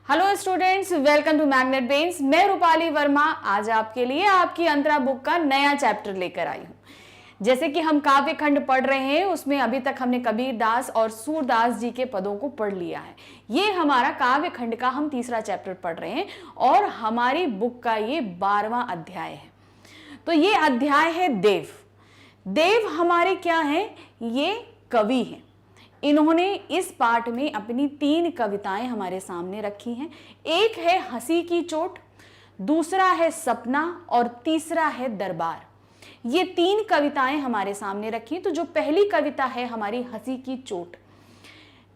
Hello students, welcome to magnet brains. मैं रूपाली वर्मा आज आपके लिए आपकी अंतरा बुक का नया चैप्टर लेकर आई हूँ। जैसे कि हम काव्य खंड पढ़ रहे हैं, उसमें अभी तक हमने कबीर दास और सूरदास जी के पदों को पढ़ लिया है। ये हमारा काव्य खंड का हम तीसरा चैप्टर पढ़ रहे हैं और हमारी बुक का ये 12वां अध्याय है। तो ये अध्याय है देव। देव हमारे क्या हैं? ये कवि हैं। इन्होंने इस पाठ में अपनी 3 कविताएं हमारे सामने रखी हैं। एक है हंसी की चोट, दूसरा है सपना और तीसरा है दरबार। ये 3 कविताएं हमारे सामने रखी। तो जो पहली कविता है हमारी हंसी की चोट,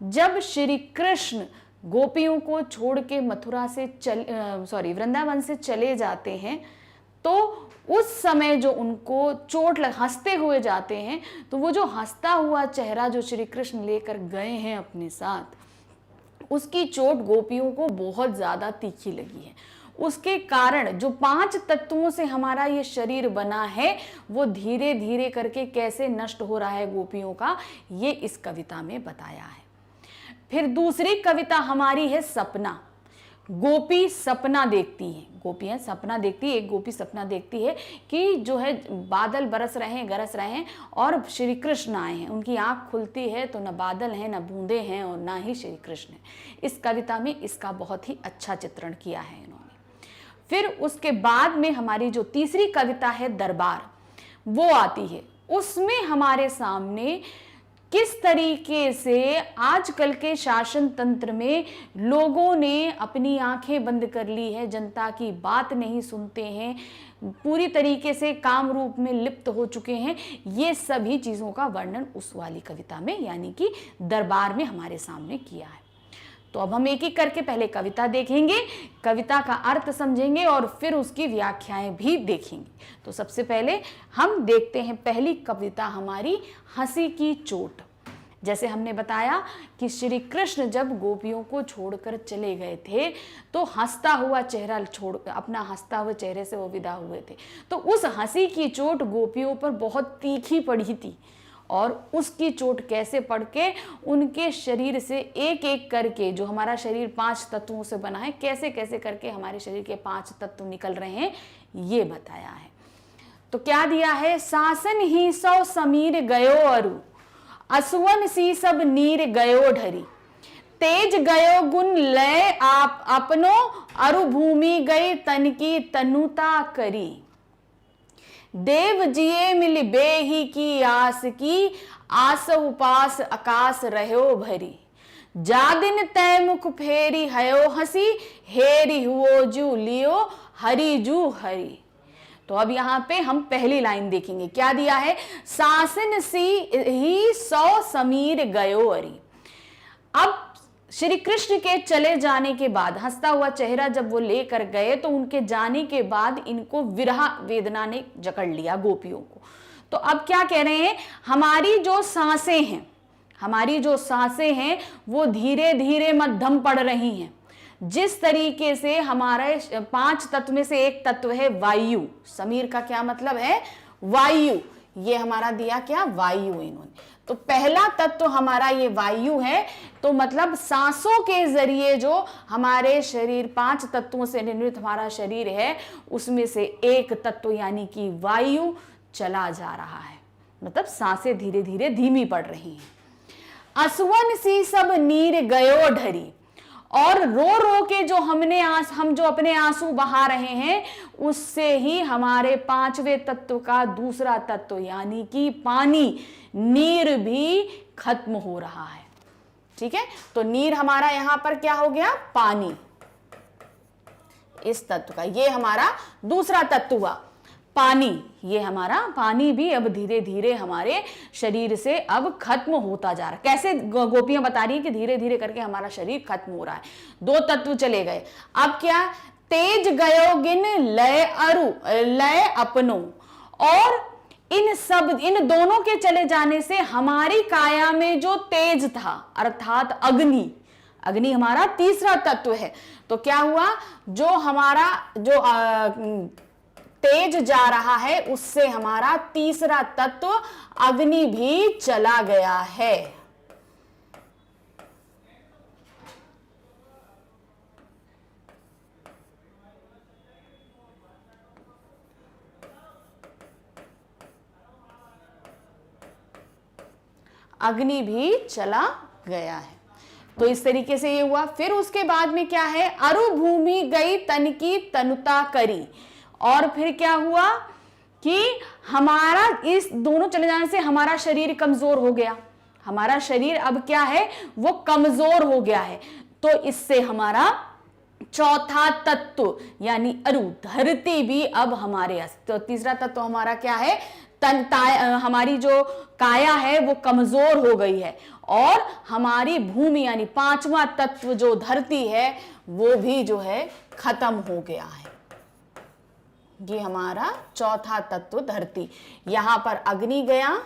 जब श्री कृष्ण गोपियों को छोड़ के मथुरा से वृंदावन से चले जाते हैं, तो उस समय जो उनको चोट हंसते हुए जाते हैं, तो वो जो हंसता हुआ चेहरा जो श्री कृष्ण लेकर गए हैं अपने साथ, उसकी चोट गोपियों को बहुत ज्यादा तीखी लगी है। उसके कारण जो 5 तत्वों से हमारा ये शरीर बना है, वो धीरे धीरे करके कैसे नष्ट हो रहा है गोपियों का, ये इस कविता में बताया है। फिर दूसरी कविता हमारी है सपना। गोपी सपना देखती है, गोपियां सपना देखती है। एक गोपी सपना देखती है कि जो है बादल बरस रहे हैं, गरज रहे हैं और श्री कृष्ण आए हैं। उनकी आंख खुलती है तो न बादल हैं, न बूंदे हैं और ना ही श्री कृष्ण है। इस कविता में इसका बहुत ही अच्छा चित्रण किया है इन्होंने। फिर उसके बाद में हमारी जो तीसरी कविता है दरबार, वो आती है। उसमें हमारे सामने किस तरीके से आजकल के शासन तंत्र में लोगों ने अपनी आंखें बंद कर ली है, जनता की बात नहीं सुनते हैं, पूरी तरीके से काम रूप में लिप्त हो चुके हैं। ये सभी चीज़ों का वर्णन उस वाली कविता में यानी कि दरबार में हमारे सामने किया है। तो अब हम एक एक करके पहले कविता देखेंगे, कविता का अर्थ समझेंगे और फिर उसकी व्याख्याएं भी देखेंगे। तो सबसे पहले हम देखते हैं पहली कविता हमारी हंसी की चोट। जैसे हमने बताया कि श्री कृष्ण जब गोपियों को छोड़कर चले गए थे, तो हंसता हुआ चेहरा अपना हंसता हुए चेहरे से वो विदा हुए थे। तो उस हंसी की चोट गोपियों पर बहुत तीखी पड़ी थी और उसकी चोट कैसे पड़ के उनके शरीर से एक एक करके, जो हमारा शरीर 5 तत्वों से बना है, कैसे कैसे करके हमारे शरीर के 5 तत्व निकल रहे हैं, ये बताया है। तो क्या दिया है? सासन ही सौ समीर गयो अरु, असुवन सी सब नीर गयो ढरी, तेज गयो गुण लय आप अपनो, अरु भूमि गई तन की तनुता करी, देव जिये मिल बेही की आस की, आस उपास आकाश रहो भरी, जादिन तय मुख फेरी हयो हसी, हेरी हुओ जू लियो हरी जू हरी। तो अब यहाँ पे हम पहली लाइन देखेंगे। क्या दिया है? सासन सी ही सौ समीर गयो अरी। अब श्री कृष्ण के चले जाने के बाद, हंसता हुआ चेहरा जब वो लेकर गए, तो उनके जाने के बाद इनको विरह वेदना ने जकड़ लिया गोपियों को। तो अब क्या कह रहे हैं? हमारी जो सांसें हैं वो धीरे धीरे मध्यम पड़ रही हैं। जिस तरीके से हमारे 5 तत्व में से एक तत्व है वायु। समीर का क्या मतलब है? वायु। ये हमारा दिया क्या? वायु इन्होंने। तो पहला तत्व हमारा ये वायु है। तो मतलब सांसों के जरिए जो हमारे शरीर 5 तत्वों से निर्मित हमारा शरीर है, उसमें से एक तत्व यानी कि वायु चला जा रहा है। मतलब सांसें धीरे धीरे धीमी पड़ रही हैं। असुवन सी सब नीर गयो ढरी, और रो रो के जो हम जो अपने आंसू बहा रहे हैं, उससे ही हमारे 5वें तत्व का दूसरा तत्व यानी कि पानी, नीर भी खत्म हो रहा है। ठीक है, तो नीर हमारा यहां पर क्या हो गया? पानी। इस तत्व का ये हमारा दूसरा तत्व हुआ पानी। ये हमारा पानी भी अब धीरे धीरे हमारे शरीर से अब खत्म होता जा रहा है। कैसे? गोपियां बता रही हैं कि धीरे धीरे करके हमारा शरीर खत्म हो रहा है। 2 तत्व चले गए। अब क्या? तेज गयो गिन लय अरु लय अपनो, और इन दोनों के चले जाने से हमारी काया में जो तेज था, अर्थात अग्नि हमारा तीसरा तत्व है। तो क्या हुआ? जो हमारा तेज जा रहा है, उससे हमारा तीसरा तत्व अग्नि भी चला गया है। अग्नि भी चला गया है। तो इस तरीके से ये हुआ। फिर उसके बाद में क्या है, अरु भूमि गई तन की तनुता करी। और फिर क्या हुआ कि हमारा इस दोनों चले जाने से हमारा शरीर कमजोर हो गया। हमारा शरीर अब क्या है, वो कमजोर हो गया है। तो इससे हमारा चौथा तत्व यानी अरु धरती भी अब हमारे तो तीसरा तत्व हमारा क्या है, हमारी जो काया है वो कमजोर हो गई है, और हमारी भूमि यानी पांचवा तत्व जो धरती है वो भी जो है खत्म हो गया है। ये हमारा चौथा तत्व धरती। यहां पर अग्नि गया,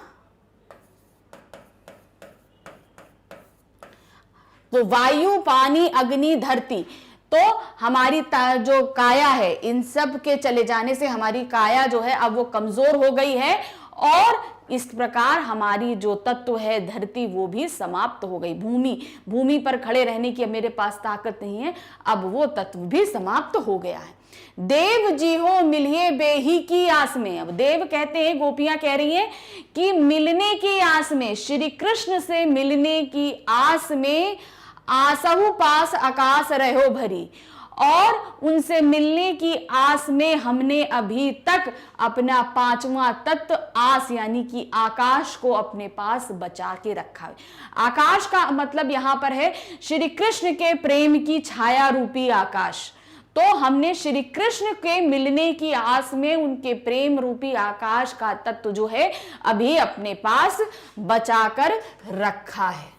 तो वायु, पानी, अग्नि, धरती। तो हमारी जो काया है, इन सब के चले जाने से हमारी काया जो है अब वो कमजोर हो गई है, और इस प्रकार हमारी जो तत्व है धरती वो भी समाप्त हो गई। भूमि पर खड़े रहने की अब मेरे पास ताकत नहीं है, अब वो तत्व भी समाप्त हो गया है। देव जी हो मिलिए बेही की आस में। अब देव कहते हैं, गोपियां कह रही हैं कि मिलने की आस में, श्री कृष्ण से मिलने की आस में आसहु पास आकाश रहो भरी। और उनसे मिलने की आस में हमने अभी तक अपना पांचवा तत्व आस यानी कि आकाश को अपने पास बचा के रखा है। आकाश का मतलब यहां पर है श्री कृष्ण के प्रेम की छाया रूपी आकाश। तो हमने श्री कृष्ण के मिलने की आस में उनके प्रेम रूपी आकाश का तत्व जो है अभी अपने पास बचाकर रखा है।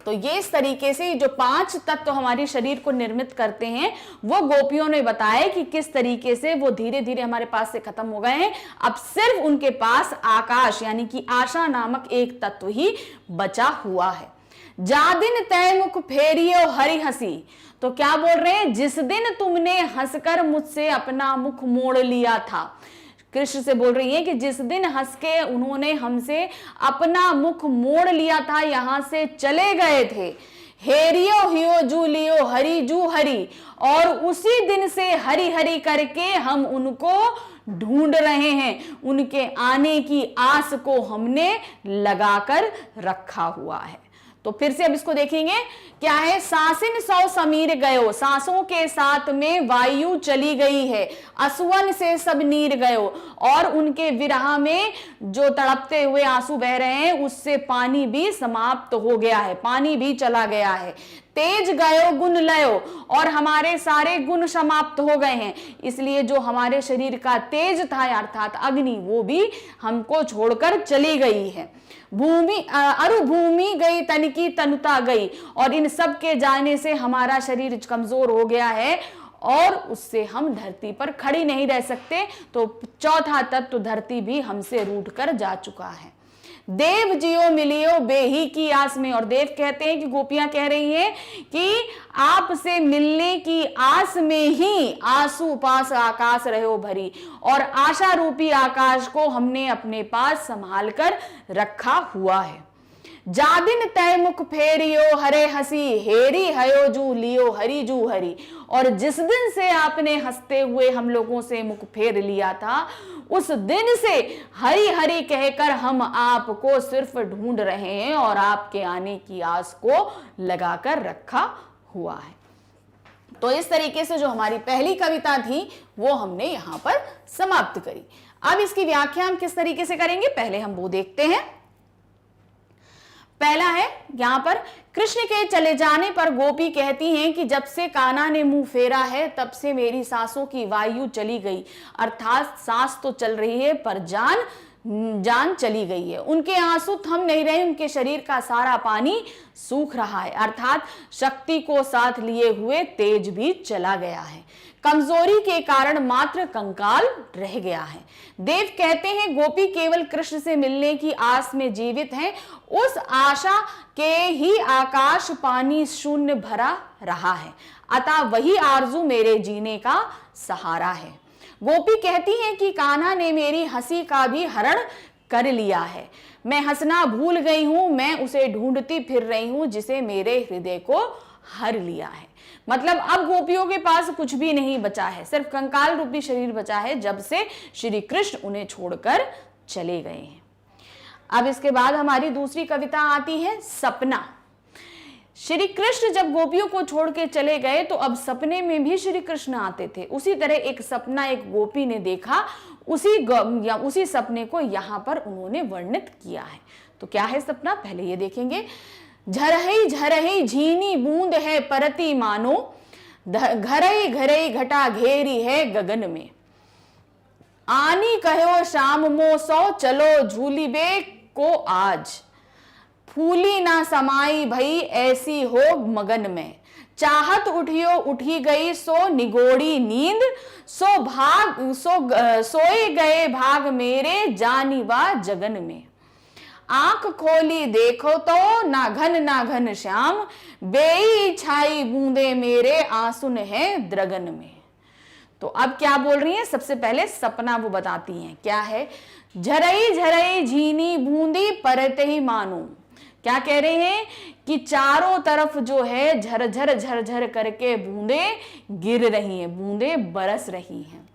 तो ये इस तरीके से जो 5 तत्व हमारे शरीर को निर्मित करते हैं वो गोपियों ने बताया कि किस तरीके से वो धीरे धीरे हमारे पास से खत्म हो गए हैं। अब सिर्फ उनके पास आकाश यानी कि आशा नामक एक तत्व ही बचा हुआ है। जा दिन तय मुख फेरियो हरि हंसी। तो क्या बोल रहे हैं, जिस दिन तुमने हंसकर मुझसे अपना मुख मोड़ लिया था। कृष्ण से बोल रही है कि जिस दिन हंस के उन्होंने हमसे अपना मुख मोड़ लिया था, यहां से चले गए थे। हेरियो हियो जू लियो हरि जू हरि। और उसी दिन से हरि हरि करके हम उनको ढूंढ रहे हैं, उनके आने की आस को हमने लगाकर रखा हुआ है। तो फिर से अब इसको देखेंगे, क्या है, सांसिन सौ समीर गयो। सांसों के साथ में वायु चली गई है। असुवन से सब नीर गयो। और उनके विरह में जो तड़पते हुए आंसू बह रहे हैं उससे पानी भी समाप्त हो गया है, पानी भी चला गया है। तेज गयो गुण लयो। और हमारे सारे गुण समाप्त हो गए हैं, इसलिए जो हमारे शरीर का तेज था अर्थात अग्नि वो भी हमको छोड़कर चली गई है। अरु भूमि गई तन की तनुता गई। और इन सब के जाने से हमारा शरीर कमजोर हो गया है और उससे हम धरती पर खड़ी नहीं रह सकते। तो चौथा तत्व धरती भी हमसे रूठ कर जा चुका है। देव जियो मिलियो बेही की आस में। और देव कहते हैं कि गोपियां कह रही हैं कि आपसे मिलने की आस में ही आंसू पास आकाश रहो भरी। और आशा रूपी आकाश को हमने अपने पास संभाल कर रखा हुआ है। जादिन तय मुख फेरियो हरे हसी। हेरी हयो जू लियो हरी जू हरी। और जिस दिन से आपने हंसते हुए हम लोगों से मुख फेर लिया था, उस दिन से हरी हरी कहकर हम आपको सिर्फ ढूंढ रहे हैं और आपके आने की आस को लगाकर रखा हुआ है। तो इस तरीके से जो हमारी पहली कविता थी वो हमने यहां पर समाप्त करी। अब इसकी व्याख्या हम किस तरीके से करेंगे, पहले हम वो देखते हैं। पहला है यहां पर, कृष्ण के चले जाने पर गोपी कहती हैं कि जब से कान्हा ने मुंह फेरा है तब से मेरी सांसों की वायु चली गई। अर्थात सांस तो चल रही है पर जान चली गई है। उनके आंसू थम नहीं रहे, उनके शरीर का सारा पानी सूख रहा है। अर्थात शक्ति को साथ लिए हुए तेज भी चला गया है। कमजोरी के कारण मात्र कंकाल रह गया है। देव कहते हैं गोपी केवल कृष्ण से मिलने की आस में जीवित हैं। उस आशा के ही आकाश पानी शून्य भरा रहा है, अतः वही आरजू मेरे जीने का सहारा है। गोपी कहती हैं कि कान्हा ने मेरी हंसी का भी हरण कर लिया है। मैं हंसना भूल गई हूं, मैं उसे ढूंढती फिर रही हूं जिसे मेरे हृदय को हर लिया है। मतलब अब गोपियों के पास कुछ भी नहीं बचा है, सिर्फ कंकाल रूपी शरीर बचा है जब से श्री कृष्ण उन्हें छोड़कर चले गए हैं। अब इसके बाद हमारी दूसरी कविता आती है सपना। श्री कृष्ण जब गोपियों को छोड़ के चले गए तो अब सपने में भी श्री कृष्ण आते थे। उसी तरह एक सपना एक गोपी ने देखा, उसी सपने को यहाँ पर उन्होंने वर्णित किया है। तो क्या है सपना, पहले ये देखेंगे। झरही झरही झीनी बूंद है परती मानो, घरई घरई घटा घेरी है गगन में। आनी कहो शाम मो सो चलो झूली बे को आज, फूली ना समाई भई ऐसी हो मगन में। चाहत उठियो उठी गई सो निगोड़ी नींद, सोए गए भाग मेरे जानिवा जगन में। आंख खोली देखो तो ना घन श्याम, बेई छाई बूंदे मेरे आंसुन है द्रगन में। तो अब क्या बोल रही हैं, सबसे पहले सपना वो बताती हैं। क्या है, झरई झरई झीनी बूंदी परते ही मानो। क्या कह रहे हैं कि चारों तरफ जो है झरझर करके बूंदे गिर रही हैं, बूंदे बरस रही हैं।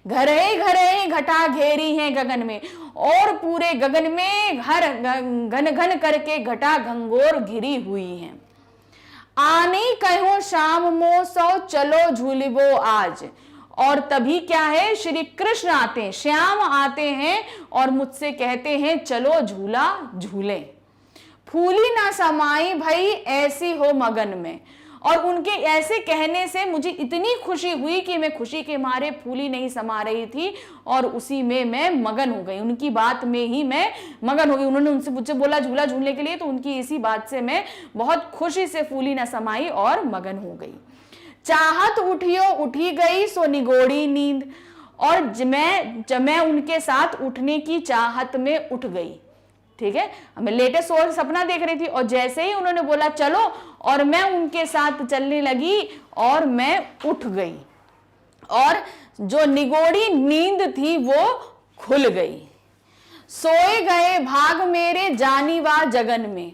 घरे घरे घटा घेरी हैं गगन में, और पूरे गगन में घन घन करके घटा घंघोर घिरी हुई हैं। आने कहो शाम मो सो चलो झूलिबो आज। और तभी क्या है, श्री कृष्ण आते हैं, श्याम आते हैं और मुझसे कहते हैं चलो झूला झूले। फूली ना समाई भई ऐसी हो मगन में। और उनके ऐसे कहने से मुझे इतनी खुशी हुई कि मैं खुशी के मारे फूली नहीं समा रही थी और उसी में मैं मगन हो गई, उनकी बात में ही मैं मगन हो गई। उन्होंने उनसे मुझसे बोला झूला झूलने के लिए, तो उनकी इसी बात से मैं बहुत खुशी से फूली ना समाई और मगन हो गई। चाहत उठियो उठी गई सो निगोड़ी नींद। और जब मैं उनके साथ उठने की चाहत में उठ गई, ठीक है, मैं लेटे सो सपना देख रही थी और जैसे ही उन्होंने बोला चलो, और मैं उनके साथ चलने लगी और मैं उठ गई और जो निगोड़ी नींद थी वो खुल गई। सोए गए भाग मेरे जानिवा जगन में।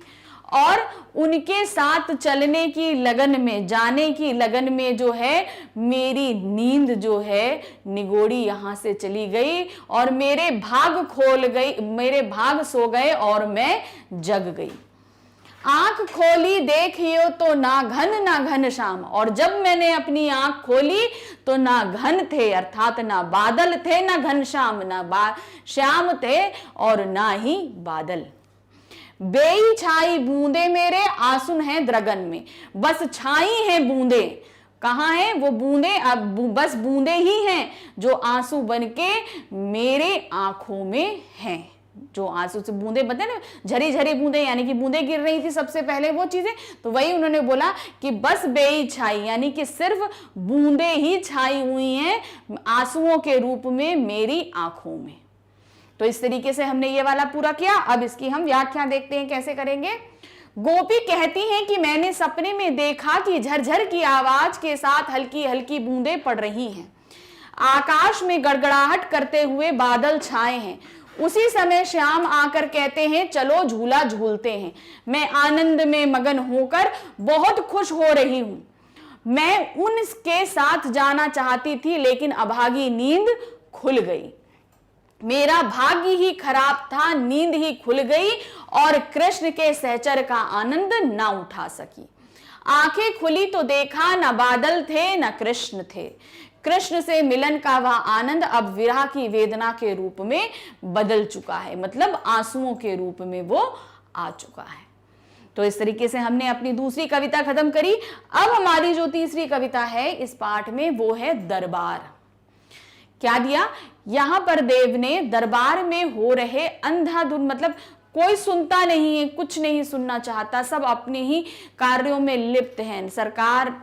और उनके साथ चलने की लगन में, जाने की लगन में जो है मेरी नींद जो है निगोड़ी यहां से चली गई और मेरे भाग खोल गई, मेरे भाग सो गए और मैं जग गई। आंख खोली देखियो तो ना घन श्याम। और जब मैंने अपनी आंख खोली तो ना घन थे, अर्थात ना बादल थे, ना घन श्याम, ना श्याम थे और ना ही बादल। बेई छाई बूंदे मेरे आंसुन है द्रगन में। बस छाई हैं बूंदे, कहाँ हैं वो बूंदे, अब बस बूंदे ही हैं जो आंसू बनके मेरे आंखों में हैं। जो आंसू से बूंदे बनते ना, झरी झरी बूंदे, यानी कि बूंदे गिर रही थी सबसे पहले वो चीजें, तो वही उन्होंने बोला कि बस बेई छाई, यानी कि सिर्फ बूंदे ही छाई हुई हैं आंसुओं के रूप में मेरी आंखों में। तो इस तरीके से हमने ये वाला पूरा किया। अब इसकी हम व्याख्या देखते हैं कैसे करेंगे। गोपी कहती हैं कि मैंने सपने में देखा कि झरझर की आवाज के साथ हल्की हल्की बूंदें पड़ रही हैं। आकाश में गड़गड़ाहट करते हुए बादल छाए हैं। उसी समय श्याम आकर कहते हैं चलो झूला झूलते हैं। मैं आनंद में मगन होकर बहुत खुश हो रही हूं। मैं उनके साथ जाना चाहती थी लेकिन अभागी नींद खुल गई। मेरा भाग्य ही खराब था, नींद ही खुल गई और कृष्ण के सहचर का आनंद ना उठा सकी। आंखें खुली तो देखा न बादल थे न कृष्ण थे। कृष्ण से मिलन का वह आनंद अब विरह की वेदना के रूप में बदल चुका है, मतलब आंसुओं के रूप में वो आ चुका है। तो इस तरीके से हमने अपनी दूसरी कविता खत्म करी। अब हमारी जो तीसरी कविता है इस पाठ में वो है दरबार। क्या दिया, यहां पर देव ने दरबार में हो रहे अंधाधुंध, मतलब कोई सुनता नहीं है, कुछ नहीं सुनना चाहता, सब अपने ही कार्यों में लिप्त हैं, सरकार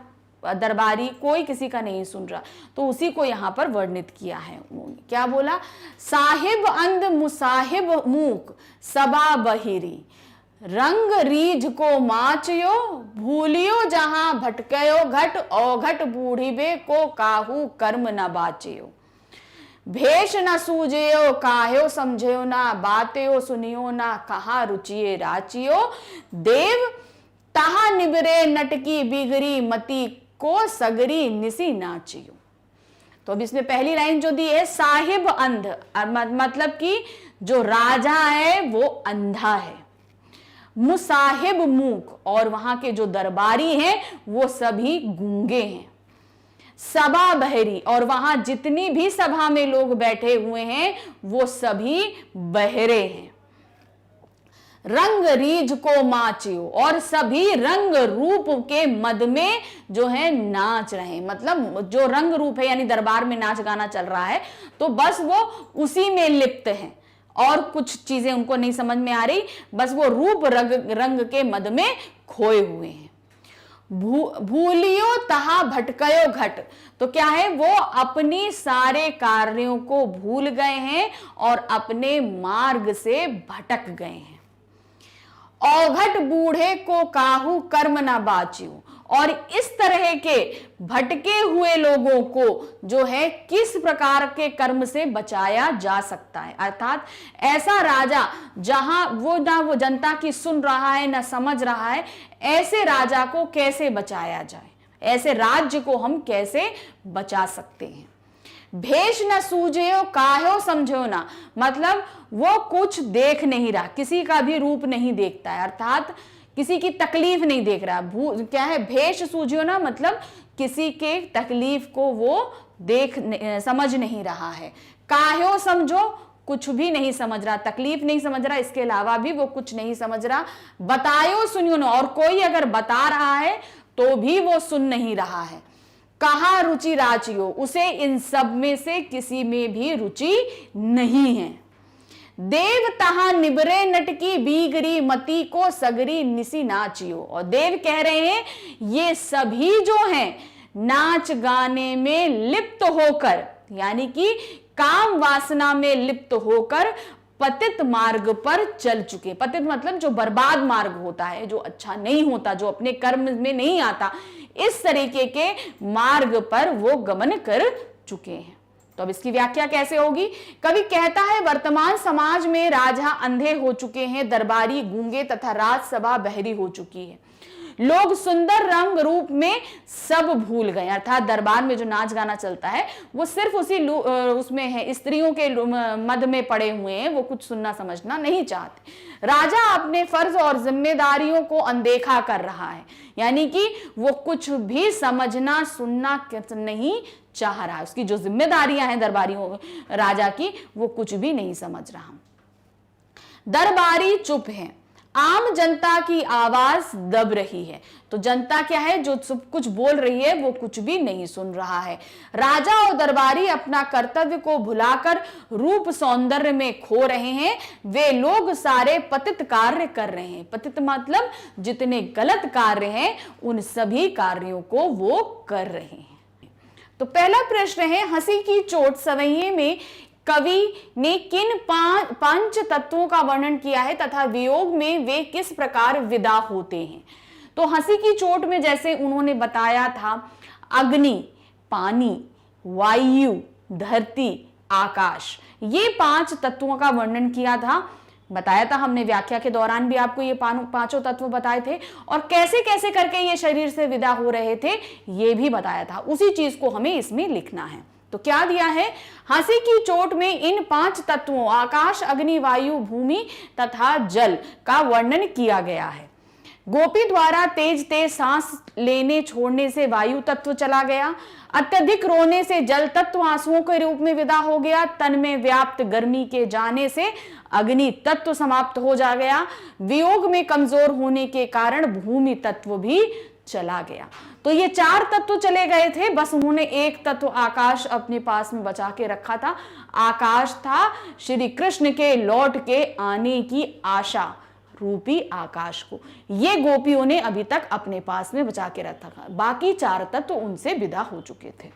दरबारी कोई किसी का नहीं सुन रहा, तो उसी को यहां पर वर्णित किया है उन्होंने। क्या बोला, साहिब अंध मुसाहिब मूक सबा बहिरी, रंग रीझ को माचयो भूलियो जहां भटकयो घट औघट बूढ़िबे को काहू कर्म न बाचयो। भेष न सूझयो काह्यो समझयो ना, बात्यो सुनियो ना, कहा रुचिये राचियो। देव तहा निबरे नटकी बिगरी मती को सगरी निसी नाचियो। तो अब इसमें पहली लाइन जो दी है साहिब अंध, मतलब कि जो राजा है वो अंधा है, मुसाहिब मूक, और वहां के जो दरबारी हैं वो सभी गूंगे हैं, सभा बहरी, और वहां जितनी भी सभा में लोग बैठे हुए हैं वो सभी बहरे हैं, रंग रीझ को माचियो, और सभी रंग रूप के मद में जो है नाच रहे हैं। मतलब जो रंग रूप है यानी दरबार में नाच गाना चल रहा है तो बस वो उसी में लिप्त हैं और कुछ चीजें उनको नहीं समझ में आ रही, बस वो रूप रंग के मद में खोए हुए हैं। भूलियो तहा भटकयो घट, तो क्या है, वो अपनी सारे कार्यों को भूल गए हैं और अपने मार्ग से भटक गए हैं। औघट बूढ़े को काहू कर्म ना बाचियो, और इस तरह के भटके हुए लोगों को जो है किस प्रकार के कर्म से बचाया जा सकता है। अर्थात ऐसा राजा जहां वो ना वो जनता की सुन रहा है ना समझ रहा है, ऐसे राजा को कैसे बचाया जाए, ऐसे राज्य को हम कैसे बचा सकते हैं। भेष न सूझेयो काह्यो समझो ना, मतलब वो कुछ देख नहीं रहा, किसी का भी रूप नहीं देखता है, अर्थात किसी की तकलीफ नहीं देख रहा। क्या है, भेष सूझियो ना, मतलब किसी के तकलीफ को वो समझ नहीं रहा है। काह्यो समझो, कुछ भी नहीं समझ रहा, तकलीफ नहीं समझ रहा, इसके अलावा भी वो कुछ नहीं समझ रहा। बतायो सुनियो ना, और कोई अगर बता रहा है तो भी वो सुन नहीं रहा है। कहा रुचि राचियो, उसे इन सब में से किसी में भी रुचि नहीं है। देव तहा निबरे नटकी बीगरी मती को सगरी निसी नाचियो, और देव कह रहे हैं ये सभी जो हैं नाच गाने में लिप्त होकर, यानी कि काम वासना में लिप्त होकर पतित मार्ग पर चल चुके। पतित मतलब जो बर्बाद मार्ग होता है, जो अच्छा नहीं होता, जो अपने कर्म में नहीं आता, इस तरीके के मार्ग पर वो गमन कर चुके हैं। तो अब इसकी व्याख्या कैसे होगी? कवि कहता है वर्तमान समाज में राजा अंधे हो चुके हैं, दरबारी गूंगे तथा राजसभा बहरी हो चुकी है। लोग सुंदर रंग रूप में सब भूल गए, अर्थात दरबार में जो नाच गाना चलता है वो सिर्फ उसमें है, स्त्रियों के मद में पड़े हुए हैं, वो कुछ सुनना समझना नहीं चाहते। राजा अपने फर्ज और जिम्मेदारियों को अनदेखा कर रहा है, यानी कि वो कुछ भी समझना सुनना नहीं चाह रहा है। उसकी जो जिम्मेदारियां हैं दरबारियों राजा की, वो कुछ भी नहीं समझ रहा। दरबारी चुप है, आम जनता की आवाज दब रही है। तो जनता क्या है, जो सब कुछ बोल रही है वो कुछ भी नहीं सुन रहा है। राजा और दरबारी अपना कर्तव्य को भुलाकर रूप सौंदर्य में खो रहे हैं। वे लोग सारे पतित कार्य कर रहे हैं। पतित मतलब जितने गलत कार्य हैं उन सभी कार्यों को वो कर रहे हैं। तो पहला प्रश्न है, हंसी की चोट सवैये में कवि ने किन पंच तत्वों का वर्णन किया है तथा वियोग में वे किस प्रकार विदा होते हैं। तो हंसी की चोट में जैसे उन्होंने बताया था, अग्नि, पानी, वायु, धरती, आकाश, ये 5 तत्वों का वर्णन किया था। बताया था हमने, व्याख्या के दौरान भी आपको ये पांचों तत्व बताए थे, और कैसे कैसे करके ये शरीर से विदा हो रहे थे ये भी बताया था। उसी चीज को हमें इसमें लिखना है। तो क्या दिया है, हंसी की चोट में इन 5 तत्वों आकाश, अग्नि, वायु, भूमि तथा जल का वर्णन किया गया है। गोपी द्वारा तेज तेज सांस लेने छोड़ने से वायु तत्व चला गया। अत्यधिक रोने से जल तत्व आंसुओं के रूप में विदा हो गया। तन में व्याप्त गर्मी के जाने से अग्नि तत्व समाप्त हो जा गया। वियोग में कमजोर होने के कारण भूमि तत्व भी चला गया। तो ये 4 तत्व चले गए थे, बस उन्होंने एक तत्व आकाश अपने पास में बचा के रखा था। आकाश था श्री कृष्ण के लौट के आने की आशा रूपी आकाश को, ये गोपियों ने अभी तक अपने पास में बचा के रखा था। बाकी 4 तत्व उनसे विदा हो चुके थे।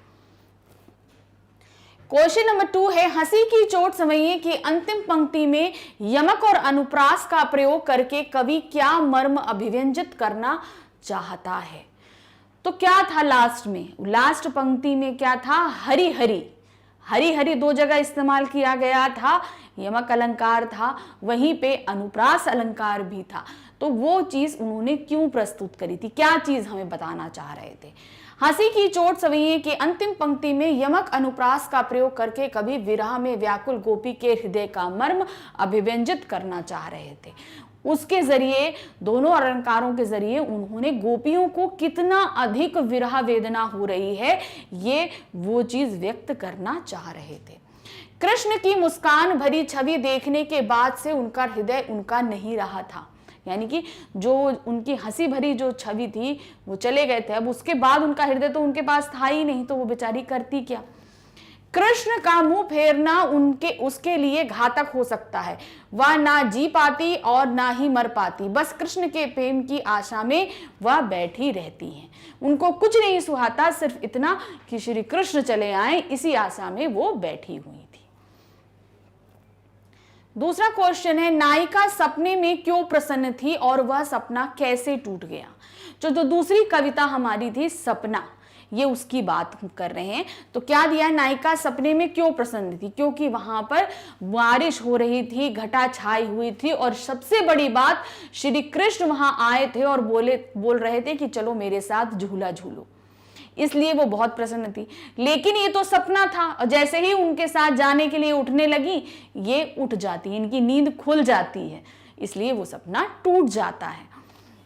क्वेश्चन नंबर 2 है, हंसी की चोट सवैये की अंतिम पंक्ति में यमक और अनुप्रास का प्रयोग करके कवि क्या मर्म अभिव्यंजित करना चाहता है। तो क्या था लास्ट में, लास्ट पंक्ति में क्या था, हरि हरि, हरि हरि 2 जगह इस्तेमाल किया गया था। यमक अलंकार था, वहीं पे अनुप्रास अलंकार भी था। तो वो चीज उन्होंने क्यों प्रस्तुत करी थी, क्या चीज हमें बताना चाह रहे थे। हंसी की चोट सवैये की अंतिम पंक्ति में यमक अनुप्रास का प्रयोग करके कभी विरह में व्याकुल गोपी के हृदय का मर्म अभिव्यंजित करना चाह रहे थे। उसके जरिए, दोनों अलंकारों के जरिए उन्होंने गोपियों को कितना अधिक विरह वेदना हो रही है ये वो चीज व्यक्त करना चाह रहे थे। कृष्ण की मुस्कान भरी छवि देखने के बाद से उनका हृदय उनका नहीं रहा था, यानी कि जो उनकी हंसी भरी जो छवि थी वो चले गए थे, अब उसके बाद उनका हृदय तो उनके पास था ही नहीं, तो वो बेचारी करती क्या। कृष्ण का मुंह फेरना उसके लिए घातक हो सकता है। वह ना जी पाती और ना ही मर पाती, बस कृष्ण के प्रेम की आशा में वह बैठी रहती हैं। उनको कुछ नहीं सुहाता, सिर्फ इतना कि श्री कृष्ण चले आए, इसी आशा में वो बैठी हुई थी। दूसरा क्वेश्चन है, नायिका सपने में क्यों प्रसन्न थी और वह सपना कैसे टूट गया। जो दूसरी कविता हमारी थी सपना, ये उसकी बात कर रहे हैं। तो क्या दिया, नायिका सपने में क्यों प्रसन्न थी, क्योंकि वहां पर बारिश हो रही थी, घटा छाई हुई थी, और सबसे बड़ी बात श्री कृष्ण वहां आए थे और बोल रहे थे कि चलो मेरे साथ झूला झूलो, इसलिए वो बहुत प्रसन्न थी। लेकिन ये तो सपना था, और जैसे ही उनके साथ जाने के लिए उठने लगी, ये उठ जाती है, इनकी नींद खुल जाती है, इसलिए वो सपना टूट जाता है।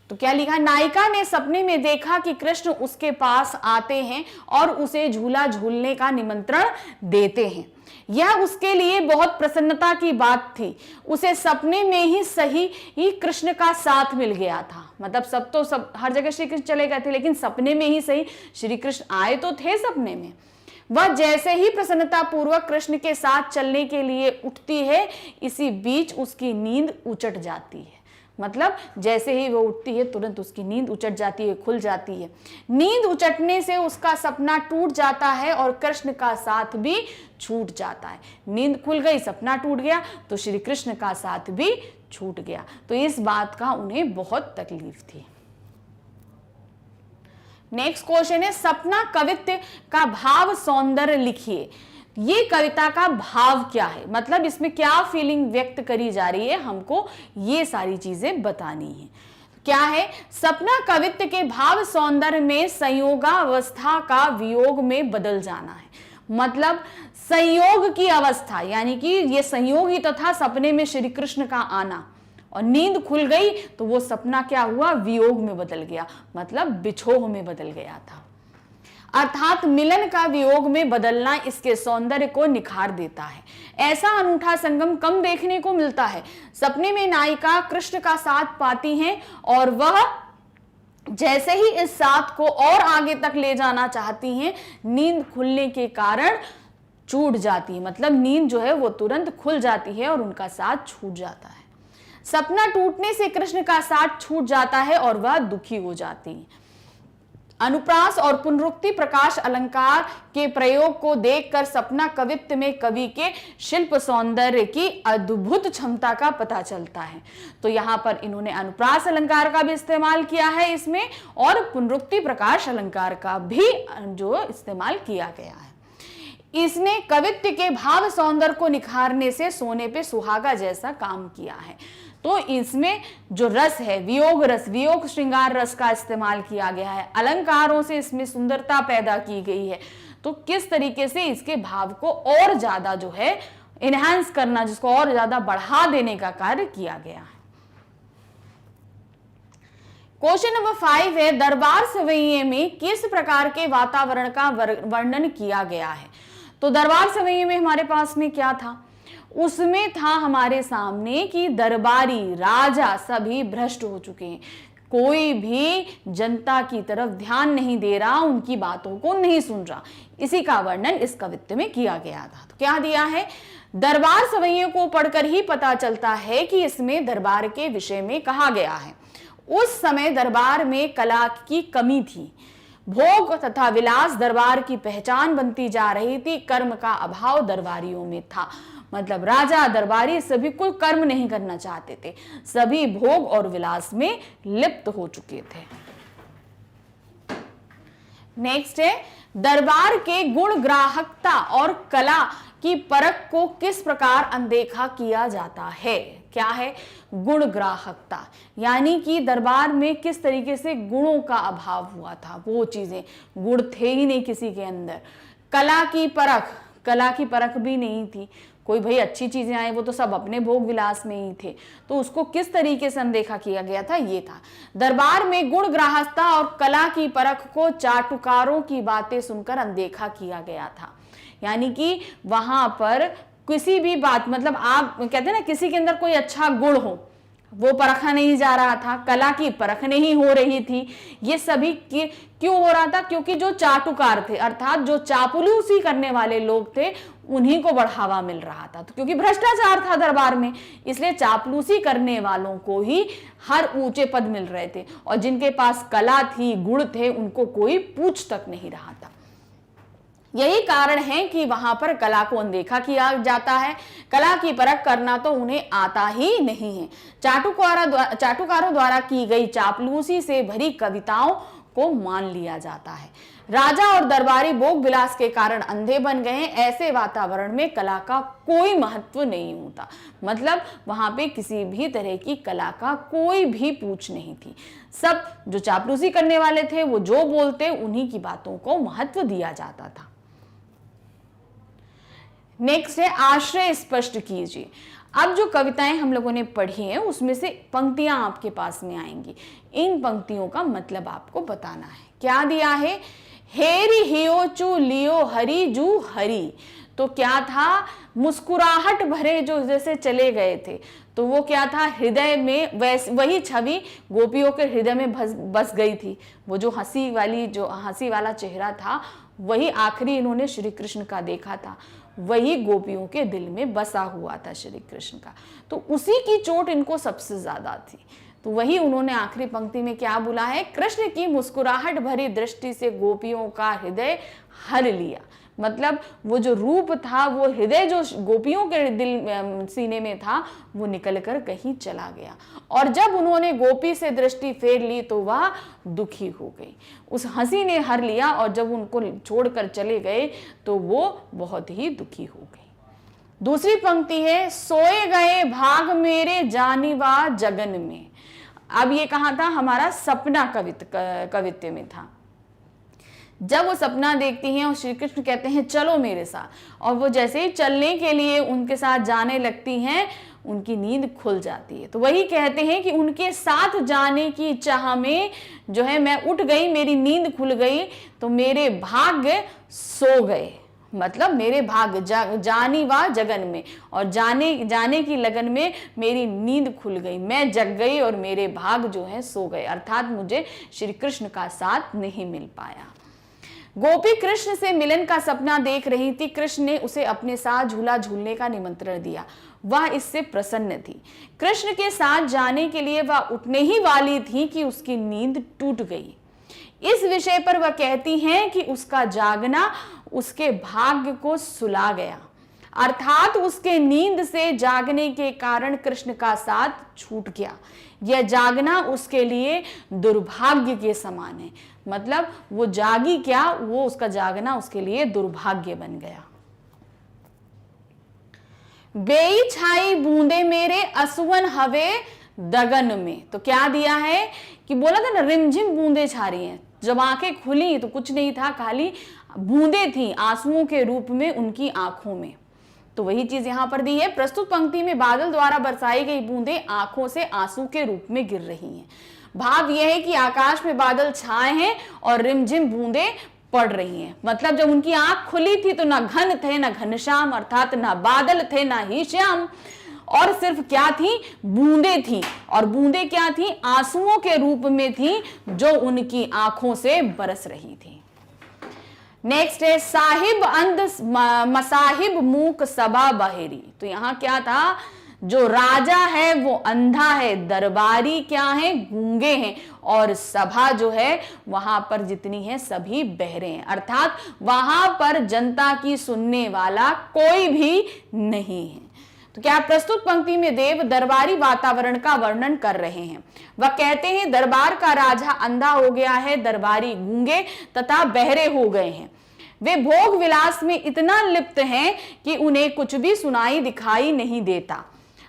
तो क्या लिखा, नायिका ने सपने में देखा कि कृष्ण उसके पास आते हैं और उसे झूला झूलने का निमंत्रण देते हैं। यह उसके लिए बहुत प्रसन्नता की बात थी। उसे सपने में ही सही ही कृष्ण का साथ मिल गया था, मतलब सब हर जगह श्री कृष्ण चले गए थे, लेकिन सपने में ही सही श्री कृष्ण आए तो थे सपने में। वह जैसे ही प्रसन्नता पूर्वक कृष्ण के साथ चलने के लिए उठती है, इसी बीच उसकी नींद उचट जाती है। मतलब जैसे ही वो उठती है तुरंत उसकी नींद उचट जाती है, खुल जाती है। नींद उचटने से उसका सपना टूट जाता है और कृष्ण का साथ भी छूट जाता है। नींद खुल गई, सपना टूट गया, तो श्री कृष्ण का साथ भी छूट गया। तो इस बात का उन्हें बहुत तकलीफ थी। नेक्स्ट क्वेश्चन है, सपना कवित्व का भाव सौंदर्य लिखिए। ये कविता का भाव क्या है, मतलब इसमें क्या फीलिंग व्यक्त करी जा रही है, हमको ये सारी चीजें बतानी है। क्या है, सपना कवित्व के भाव सौंदर्य में संयोगावस्था का वियोग में बदल जाना है। मतलब संयोग की अवस्था, यानी कि ये संयोग ही तो था सपने में श्री कृष्ण का आना, और नींद खुल गई तो वो सपना क्या हुआ, वियोग में बदल गया, मतलब बिछोह में बदल गया था। अर्थात मिलन का वियोग में बदलना इसके सौंदर्य को निखार देता है। ऐसा अनूठा संगम कम देखने को मिलता है। सपने में नायिका कृष्ण का साथ पाती हैं और वह जैसे ही इस साथ को और आगे तक ले जाना चाहती हैं, नींद खुलने के कारण छूट जाती है। मतलब नींद जो है वो तुरंत खुल जाती है और उनका साथ छूट जाता है। सपना टूटने से कृष्ण का साथ छूट जाता है और वह दुखी हो जाती है। अनुप्रास और पुनरुक्ति प्रकाश अलंकार के प्रयोग को देखकर सपना कवित्व में कवि के शिल्प सौंदर्य की अद्भुत क्षमता का पता चलता है। तो यहाँ पर इन्होंने अनुप्रास अलंकार का भी इस्तेमाल किया है इसमें, और पुनरुक्ति प्रकाश अलंकार का भी जो इस्तेमाल किया गया है। इसने कवित्व के भाव सौंदर्य को निखारने से सोने पे सुहागा जैसा काम किया है। तो इसमें जो रस है, वियोग रस, वियोग श्रृंगार रस का इस्तेमाल किया गया है। अलंकारों से इसमें सुंदरता पैदा की गई है। तो किस तरीके से इसके भाव को और ज्यादा जो है इनहैंस करना, जिसको और ज्यादा बढ़ा देने का कार्य किया गया है। क्वेश्चन नंबर 5 है, दरबार सवैये में किस प्रकार के वातावरण का वर्णन किया गया है। तो दरबार सवैये में हमारे पास में क्या था, उसमें था हमारे सामने कि दरबारी राजा सभी भ्रष्ट हो चुके हैं, कोई भी जनता की तरफ ध्यान नहीं दे रहा, उनकी बातों को नहीं सुन रहा। इसी का वर्णन इस कवित्व में किया गया था। तो क्या दिया है, दरबार सवैये को पढ़कर ही पता चलता है कि इसमें दरबार के विषय में कहा गया है। उस समय दरबार में कला की कमी थी, भोग तथा विलास दरबार की पहचान बनती जा रही थी, कर्म का अभाव दरबारियों में था। मतलब राजा दरबारी सभी कोई कर्म नहीं करना चाहते थे, सभी भोग और विलास में लिप्त हो चुके थे। नेक्स्ट है, दरबार के गुण ग्राहकता और कला की परख को किस प्रकार अनदेखा किया जाता है। क्या है? गुण ग्राहकता, यानी कि दरबार में किस तरीके से गुणों का अभाव हुआ था, वो चीजें, गुण थे ही नहीं किसी के अंदर। कला की परख, कला की परख भी नहीं थी, कोई भाई अच्छी चीजें आए वो तो सब अपने भोग विलास में ही थे, तो उसको किस तरीके से अनदेखा किया गया था, ये था। दरबार में गुण ग्राहकता और कला की परख को चाटुकारों की बातें सुनकर अनदेखा किया गया था। यानी कि वहां पर किसी भी बात, मतलब आप कहते हैं ना किसी के अंदर कोई अच्छा गुण हो, वो परखा नहीं जा रहा था, कला की परख नहीं हो रही थी। ये सभी क्यों हो रहा था? क्योंकि जो चाटुकार थे, अर्थात जो चापलूसी करने वाले लोग थे, उन्हीं को बढ़ावा मिल रहा था। तो क्योंकि भ्रष्टाचार था दरबार में, इसलिए चापलूसी करने वालों को ही हर ऊंचे पद मिल रहे थे, और जिनके पास कला थी, गुण थे, उनको कोई पूछ तक नहीं रहा था। यही कारण है कि वहां पर कला को अनदेखा किया जाता है। कला की परख करना तो उन्हें आता ही नहीं है। चाटुकारों द्वारा की गई चापलूसी से भरी कविताओं को मान लिया जाता है। राजा और दरबारी भोग विलास के कारण अंधे बन गए हैं। ऐसे वातावरण में कला का कोई महत्व नहीं होता, मतलब वहां पे किसी भी तरह की कला का कोई भी पूछ नहीं थी। सब जो चापलूसी करने वाले थे वो जो बोलते उन्हीं की बातों को महत्व दिया जाता था। नेक्स्ट है आश्रय स्पष्ट कीजिए। अब जो कविताएं हम लोगों ने पढ़ी हैं उसमें से पंक्तियां आपके पास में आएंगी, इन पंक्तियों का मतलब आपको बताना है। क्या दिया है? हेरी हियो चू लियो हरी जू हरी, तो क्या था? मुस्कुराहट भरे जो जैसे चले गए थे, तो वो क्या था? हृदय में वही छवि गोपियों के हृदय में बस गई थी। वो जो हंसी वाला चेहरा था, वही आखिरी इन्होंने श्री कृष्ण का देखा था, वही गोपियों के दिल में बसा हुआ था श्री कृष्ण का, तो उसी की चोट इनको सबसे ज्यादा थी। तो वही उन्होंने आखिरी पंक्ति में क्या बोला है? कृष्ण की मुस्कुराहट भरी दृष्टि से गोपियों का हृदय हर लिया, मतलब वो जो रूप था, वो हृदय जो गोपियों के दिल सीने में था, वो निकलकर कहीं चला गया। और जब उन्होंने गोपी से दृष्टि फेर ली तो वह दुखी हो गई, उस हंसी ने हर लिया, और जब उनको छोड़कर चले गए तो वो बहुत ही दुखी हो गई। दूसरी पंक्ति है, सोए गए भाग मेरे जानिवा जगन में। अब ये कहाँ था? हमारा सपना कवित्य में था। जब वो सपना देखती हैं और श्री कृष्ण कहते हैं चलो मेरे साथ, और वो जैसे ही चलने के लिए उनके साथ जाने लगती हैं, उनकी नींद खुल जाती है। तो वही कहते हैं कि उनके साथ जाने की चाह में जो है मैं उठ गई, मेरी नींद खुल गई, तो मेरे भाग्य सो गए, मतलब मेरे भाग्य जानी वा जगन में, और जाने की लगन में मेरी नींद खुल गई, मैं जग गई और मेरे भाग जो है सो गए, अर्थात मुझे श्री कृष्ण का साथ नहीं मिल पाया। गोपी कृष्ण से मिलन का सपना देख रही थी। कृष्ण ने उसे अपने साथ झूला झूलने का निमंत्रण दिया, वह इससे प्रसन्न थी। कृष्ण के साथ जाने के लिए वह उठने ही वाली थी कि उसकी नींद टूट गई। इस विषय पर वह कहती हैं कि उसका जागना उसके भाग्य को सुला गया, अर्थात उसके नींद से जागने के कारण कृष्ण का साथ छूट गया। यह जागना उसके लिए दुर्भाग्य के समान है, मतलब वो जागी क्या, वो उसका जागना उसके लिए दुर्भाग्य बन गया। बेई छाई बूंदे मेरे असुवन हवे दगन में, तो क्या दिया है कि बोला था ना रिमझिम बूंदे छा रही हैं, जब आंखें खुली तो कुछ नहीं था, खाली बूंदे थी आंसुओं के रूप में उनकी आंखों में। तो वही चीज यहां पर दी है। प्रस्तुत पंक्ति में बादल द्वारा बरसाई गई बूंदे आंखों से आंसू के रूप में गिर रही हैं। भाव यह है कि आकाश में बादल छाए हैं और रिमझिम बूंदे पड़ रही हैं, मतलब जब उनकी आंख खुली थी तो ना घन थे ना घनश्याम, अर्थात ना बादल थे ना ही श्याम, और सिर्फ क्या थी? बूंदे थी, और बूंदे क्या थी? आंसुओं के रूप में थी जो उनकी आंखों से बरस रही थी। नेक्स्ट है साहिब अंध मसाहिब मूक सबा बहेरी, तो यहां क्या था? जो राजा है वो अंधा है, दरबारी क्या है? गूंगे हैं, और सभा जो है वहां पर जितनी है सभी बहरे हैं, अर्थात वहां पर जनता की सुनने वाला कोई भी नहीं है। तो क्या प्रस्तुत पंक्ति में देव दरबारी वातावरण का वर्णन कर रहे हैं। वह कहते हैं दरबार का राजा अंधा हो गया है, दरबारी गूंगे तथा बहरे हो गए हैं। वे भोग विलास में इतना लिप्त हैं कि उन्हें कुछ भी सुनाई दिखाई नहीं देता,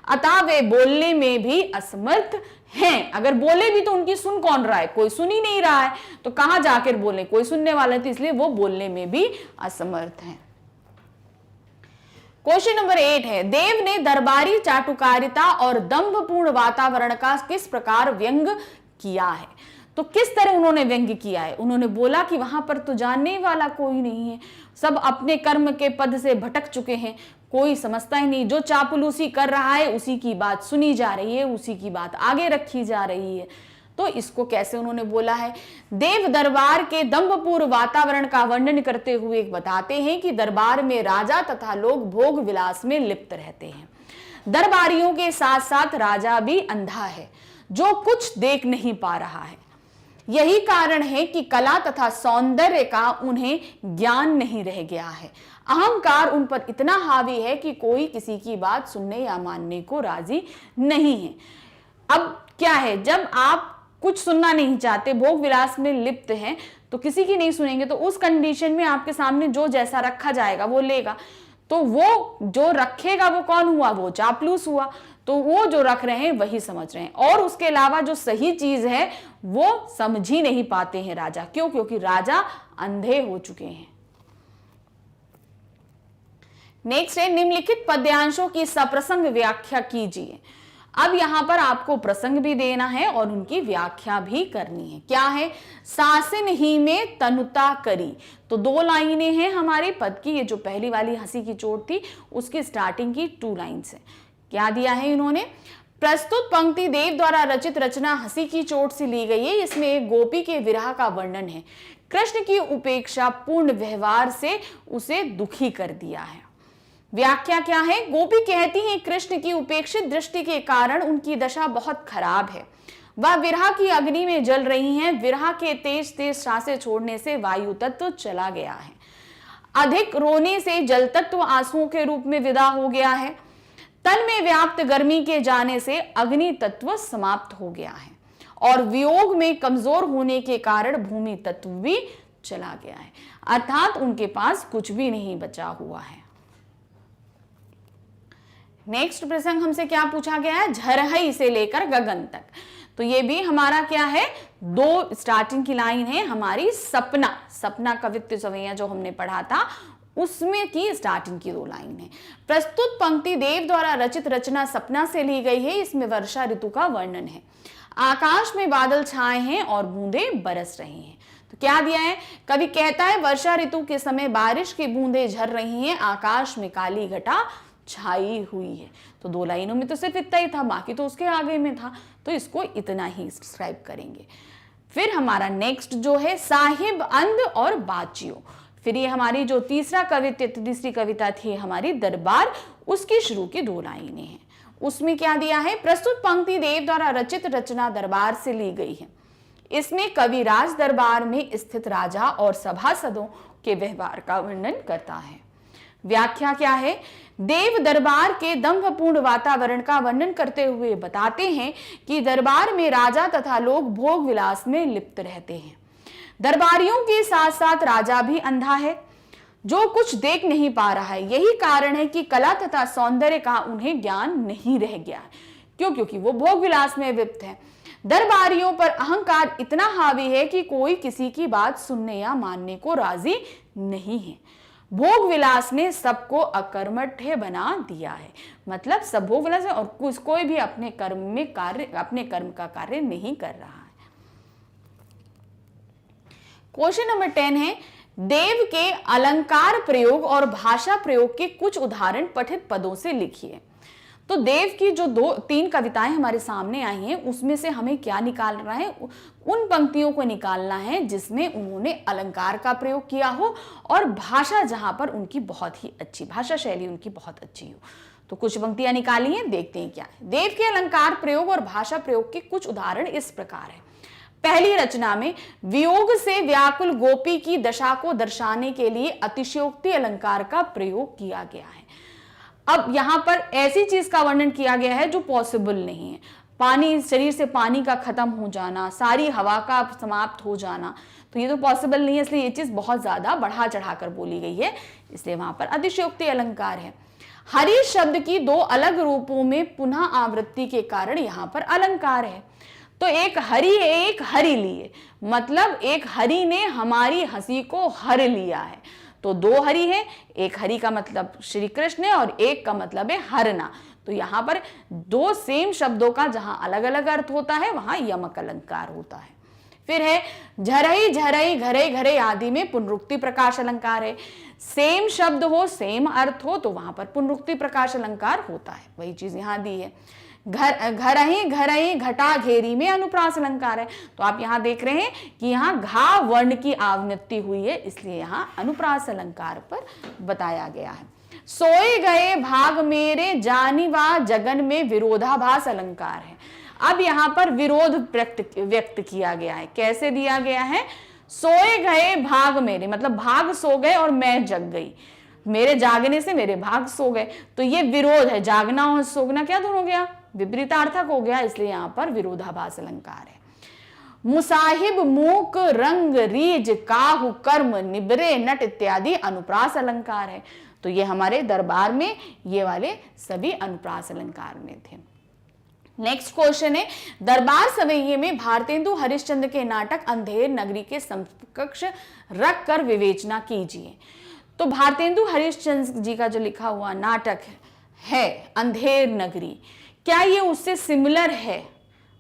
अतः वे बोलने में भी असमर्थ हैं। अगर बोले भी तो उनकी सुन कौन रहा है, कोई सुन ही नहीं रहा है, तो कहां जाकर बोले, कोई सुनने वाला नहीं, इसलिए वो बोलने में भी असमर्थ हैं। क्वेश्चन नंबर 8 है, देव ने दरबारी चाटुकारिता और दंभपूर्ण वातावरण का किस प्रकार व्यंग किया है। तो किस तरह उन्होंने व्यंग्य किया है। उन्होंने बोला कि वहां पर तो जानने वाला कोई नहीं है, सब अपने कर्म के पद से भटक चुके हैं, कोई समझता ही नहीं, जो चापलूसी कर रहा है उसी की बात सुनी जा रही है, उसी की बात आगे रखी जा रही है। तो इसको कैसे उन्होंने बोला है। देव दरबार के दंभपूर्ण वातावरण का वर्णन करते हुए बताते हैं कि दरबार में राजा तथा लोग भोग विलास में लिप्त रहते हैं। दरबारियों के साथ साथ राजा भी अंधा है, जो कुछ देख नहीं पा रहा है। यही कारण है कि कला तथा सौंदर्य का उन्हें ज्ञान नहीं रह गया है। अहंकार उन पर इतना हावी है कि कोई किसी की बात सुनने या मानने को राजी नहीं है। अब क्या है, जब आप कुछ सुनना नहीं चाहते, भोग विलास में लिप्त हैं, तो किसी की नहीं सुनेंगे, तो उस कंडीशन में आपके सामने जो जैसा रखा जाएगा वो लेगा। तो वो जो रखेगा वो कौन हुआ, वो चापलूस हुआ। तो वो जो रख रहे हैं वही समझ रहे हैं, और उसके अलावा जो सही चीज है वो समझ ही नहीं पाते हैं राजा। क्यों? क्योंकि राजा अंधे हो चुके हैं। नेक्स्ट है, निम्नलिखित पद्यांशों की सप्रसंग व्याख्या कीजिए। अब यहां पर आपको प्रसंग भी देना है और उनकी व्याख्या भी करनी है। क्या है, सासिन ही में तनुता करी। तो 2 लाइनें हैं हमारे पद की। ये जो पहली वाली हंसी की चोट थी उसकी स्टार्टिंग की 2 लाइन्स है। क्या दिया है इन्होंने, प्रस्तुत पंक्ति देव द्वारा रचित रचना हंसी की चोट से ली गई है। इसमें एक गोपी के विरह का वर्णन है। कृष्ण की उपेक्षा पूर्ण व्यवहार से उसे दुखी कर दिया है। व्याख्या क्या है, गोपी कहती हैं कृष्ण की उपेक्षित दृष्टि के कारण उनकी दशा बहुत खराब है। वह विरह की अग्नि में जल रही हैं। विरह के तेज तेज सांसें छोड़ने से वायु तत्व चला गया है। अधिक रोने से जल तत्व आंसुओं के रूप में विदा हो गया है। तन में व्याप्त गर्मी के जाने से अग्नि तत्व समाप्त हो गया है, और वियोग में कमजोर होने के कारण भूमि तत्व भी चला गया है। अर्थात उनके पास कुछ भी नहीं बचा हुआ है। नेक्स्ट प्रसंग हमसे क्या पूछा गया है, झरहई से लेकर गगन तक। तो ये भी हमारा क्या है, 2 स्टार्टिंग की लाइन है हमारी सपना कवित्व सवैया जो हमने पढ़ा था उसमें की स्टार्टिंग की 2 लाइन है। प्रस्तुत पंक्ति देव द्वारा रचित रचना सपना से ली गई है। इसमें वर्षा ऋतु का वर्णन है। आकाश में बादल छाए हैं और बूंदें बरस रही हैं। तो क्या दिया है, कवि कहता है वर्षा ऋतु के समय बारिश की बूंदें झर रही हैं, आकाश में काली घटा छाई हुई है। तो 2 लाइनों में तो सिर्फ इतना ही था, बाकी तो उसके आगे में था, तो इसको इतना ही डिस्क्राइब करेंगे। फिर हमारा नेक्स्ट जो है साहिब अंध और बाचियो। फिर ये हमारी जो तीसरी कविता थी हमारी दरबार, उसकी शुरू की 2 लाइनें हैं। उसमें क्या दिया है, प्रस्तुत पंक्ति देव द्वारा रचित रचना दरबार से ली गई है। इसमें कवि राज दरबार में स्थित राजा और सभासदों के व्यवहार का वर्णन करता है। व्याख्या क्या है, देव दरबार के दंभपूर्ण वातावरण का वर्णन करते हुए बताते हैं कि दरबार में राजा तथा लोग भोग विलास में लिप्त रहते हैं। दरबारियों के साथ साथ राजा भी अंधा है, जो कुछ देख नहीं पा रहा है। यही कारण है कि कला तथा सौंदर्य का उन्हें ज्ञान नहीं रह गया। क्यों? क्योंकि वो भोग विलास में लिप्त है। दरबारियों पर अहंकार इतना हावी है कि कोई किसी की बात सुनने या मानने को राजी नहीं है। भोग विलास ने सबको अकर्मठ्य बना दिया है। मतलब सब भोग विलास है और कोई भी अपने कर्म का कार्य नहीं कर रहा है। क्वेश्चन नंबर 10 है, देव के अलंकार प्रयोग और भाषा प्रयोग के कुछ उदाहरण पठित पदों से लिखिए। तो देव की जो 2-3 कविताएं हमारे सामने आई हैं उसमें से हमें क्या निकालना है, उन पंक्तियों को निकालना है जिसमें उन्होंने अलंकार का प्रयोग किया हो और भाषा जहां पर उनकी बहुत ही अच्छी भाषा शैली उनकी बहुत अच्छी हो। तो कुछ पंक्तियां निकाली हैं, देखते हैं क्या है। देव के अलंकार प्रयोग और भाषा प्रयोग के कुछ उदाहरण इस प्रकार है। पहली रचना में वियोग से व्याकुल गोपी की दशा को दर्शाने के लिए अतिशयोक्ति अलंकार का प्रयोग किया गया है। अब यहां पर ऐसी चीज का वर्णन किया गया है जो पॉसिबल नहीं है। पानी, शरीर से पानी का खत्म हो जाना, सारी हवा का समाप्त हो जाना, तो ये तो पॉसिबल नहीं है, इसलिए ये चीज बहुत ज्यादा बढ़ा चढ़ाकर बोली गई है, इसलिए वहां पर अतिशयोक्ति अलंकार है। हरि शब्द की दो अलग रूपों में पुनः आवृत्ति के कारण यहां पर अलंकार है। तो एक हरि है, एक हरि लिए, मतलब एक हरि ने हमारी हंसी को हर लिया है। तो दो हरि है, एक हरि का मतलब श्री कृष्ण है और एक का मतलब है हरना। तो यहां पर दो सेम शब्दों का जहां अलग अलग अर्थ होता है वहां यमक अलंकार होता है। फिर है झरई झरई घरे घरे आदि में पुनरुक्ति प्रकाश अलंकार है। सेम शब्द हो, सेम अर्थ हो तो वहां पर पुनरुक्ति प्रकाश अलंकार होता है, वही चीज यहां दी है। घर ही घटा घेरी में अनुप्रास अलंकार है। तो आप यहां देख रहे हैं कि यहां घा वर्ण की आवृत्ति हुई है, इसलिए यहां अनुप्रास अलंकार पर बताया गया है। सोए गए भाग मेरे जानिवा जगन में विरोधाभास अलंकार है। अब यहां पर विरोध व्यक्त किया गया है। कैसे दिया गया है? सोए गए भाग मेरे, मतलब भाग सो गए और मैं जग गई, मेरे जागने से मेरे भाग सो गए। तो ये विरोध है, जागना और सोगना क्या दोनों हो गया? विपरीतार्थक हो गया, इसलिए यहां पर विरोधाभास अलंकार है। मुसाहिब मूक रंग रीज काहू कर्म निबरे नट इत्यादि अनुप्रास अलंकार है। तो ये हमारे दरबार में ये वाले सभी अनुप्रास अलंकार में थे। नेक्स्ट क्वेश्चन है, दरबार सवैये में भारतेंदु हरिश्चंद्र के नाटक अंधेर नगरी के समकक्ष रख कर विवेचना कीजिए। तो भारतेंदु हरिश्चंद्र जी का जो लिखा हुआ नाटक है अंधेर नगरी, क्या ये उससे सिमिलर है?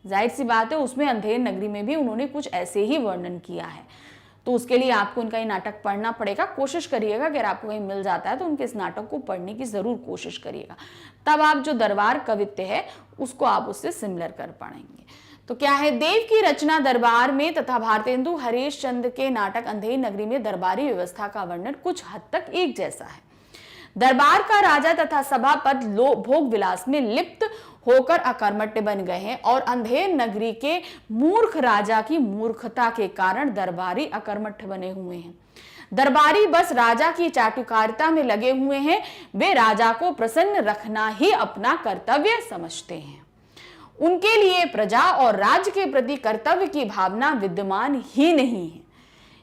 जाहिर सी बात है, उसमें अंधेर नगरी में भी उन्होंने कुछ ऐसे ही वर्णन किया है। तो उसके लिए आपको उनका ये नाटक पढ़ना पड़ेगा। कोशिश करिएगा, अगर आपको कहीं मिल जाता है तो उनके इस नाटक को पढ़ने की जरूर कोशिश करिएगा, तब आप जो दरबार कवित्य है उसको आप उससे सिमिलर कर पाएंगे। तो क्या है, देव की रचना दरबार में तथा भारतेंदु हरिश्चंद्र के नाटक अंधेर नगरी में दरबारी व्यवस्था का वर्णन कुछ हद तक एक जैसा है। दरबार का राजा तथा सभापद भोग विलास में लिप्त होकर अकर्मण्य बन गए हैं और अंधेर नगरी के मूर्ख राजा की मूर्खता के कारण दरबारी अकर्मण्य बने हुए हैं। दरबारी बस राजा की चाटुकारिता में लगे हुए हैं, वे राजा को प्रसन्न रखना ही अपना कर्तव्य समझते हैं। उनके लिए प्रजा और राज्य के प्रति कर्तव्य की भावना विद्यमान ही नहीं है।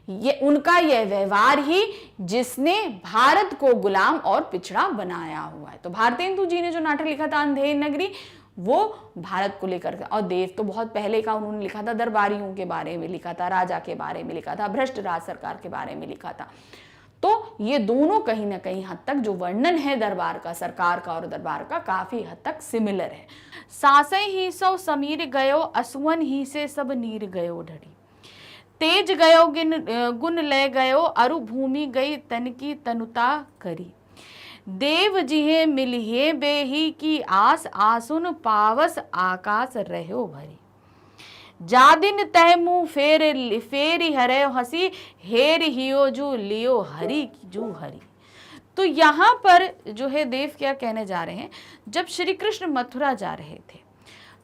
ये उनका यह व्यवहार ही जिसने भारत को गुलाम और पिछड़ा बनाया हुआ है। तो भारतेंदु जी ने जो नाटक लिखा था अंधेर नगरी, वो भारत को लेकर, और देव तो बहुत पहले का उन्होंने लिखा था, दरबारियों के बारे में लिखा था, राजा के बारे में लिखा था, भ्रष्ट राज सरकार के बारे में लिखा था। तो ये दोनों कहीं ना कहीं हद तक जो वर्णन है दरबार का, सरकार का और दरबार का, काफी हद तक सिमिलर है। सासई ही सौ समीर गयो असुवन ही से सब नीर गयो ढड़ी, तेज गयो गुण ले गयो अरु भूमि गई तन की तनुता करी, देव जिहे मिलिहे बेही की आस आसुन पावस आकाश रहो भरी, जा दिन तह मुँह फेरी हरे हसी हेर हियो जू लियो हरि जू हरि। तो यहाँ पर जो है देव क्या कहने जा रहे हैं, जब श्री कृष्ण मथुरा जा रहे थे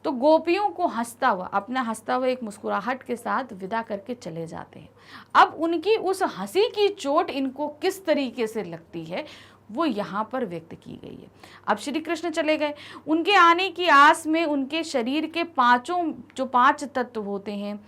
तो गोपियों को हंसता हुआ, अपना हंसता हुआ एक मुस्कुराहट के साथ विदा करके चले जाते हैं। अब उनकी उस हंसी की चोट इनको किस तरीके से लगती है वो यहाँ पर व्यक्त की गई है। अब श्री कृष्ण चले गए, उनके आने की आस में उनके शरीर के जो पांच तत्व होते हैं,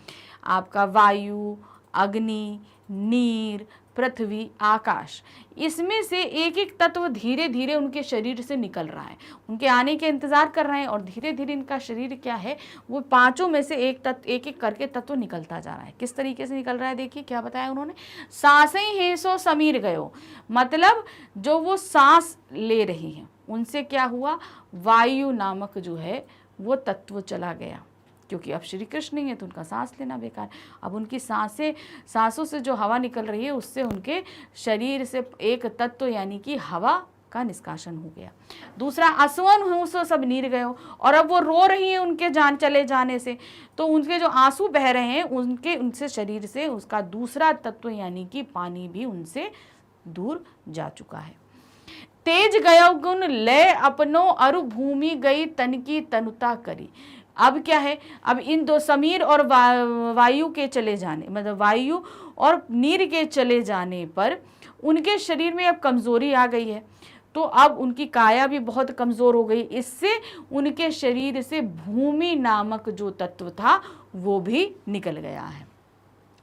आपका वायु, अग्नि, नीर, पृथ्वी, आकाश, इसमें से एक एक तत्व धीरे धीरे उनके शरीर से निकल रहा है, उनके आने के इंतजार कर रहे हैं और धीरे धीरे इनका शरीर क्या है, वो पांचों में से एक एक करके तत्व निकलता जा रहा है। किस तरीके से निकल रहा है देखिए क्या बताया उन्होंने, सांसें हेसो समीर गयो, मतलब जो वो सांस ले रही हैं उनसे क्या हुआ, वायु नामक जो है वो तत्व चला गया, क्योंकि अब श्री कृष्ण नहीं है तो उनका सांस लेना बेकार। अब उनकी सांसों से जो हवा निकल रही है उससे उनके शरीर से एक तत्व यानी कि हवा का निष्कासन हो गया। दूसरा, असवन हूँ सो सब नीर गयो, और अब वो रो रही हैं उनके चले जाने से, तो उनके जो आंसू बह रहे हैं उनसे शरीर से उसका दूसरा तत्व यानी कि पानी भी उनसे दूर जा चुका है। तेज गयो गुण ले अपनो अरु भूमि गई तन की तनुता करी। अब क्या है, अब इन दो समीर और वायु के चले जाने, मतलब वायु और नीर के चले जाने पर उनके शरीर में अब कमजोरी आ गई है, तो अब उनकी काया भी बहुत कमजोर हो गई, इससे उनके शरीर से भूमि नामक जो तत्व था वो भी निकल गया है।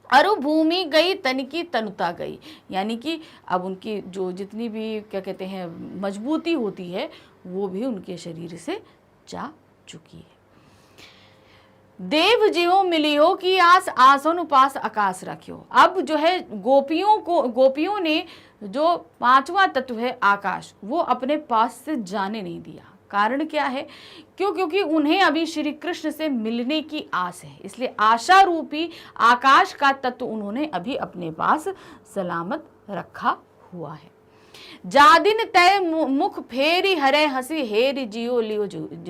अरु भूमि गई तन की तनुता गई, यानी कि अब उनकी जो जितनी भी क्या कहते हैं मजबूती होती है वो भी उनके शरीर से जा चुकी है। देव जियो मिलियो की आस, आसन उपास आकाश रखियो। अब जो है गोपियों ने जो पांचवा तत्व है आकाश, वो अपने पास से जाने नहीं दिया। कारण क्या है? क्योंकि उन्हें अभी श्री कृष्ण से मिलने की आस है, इसलिए आशा रूपी आकाश का तत्व उन्होंने अभी अपने पास सलामत रखा हुआ है। जादिन तय मुख फेरी हरे हंसी हेरी जियो लियो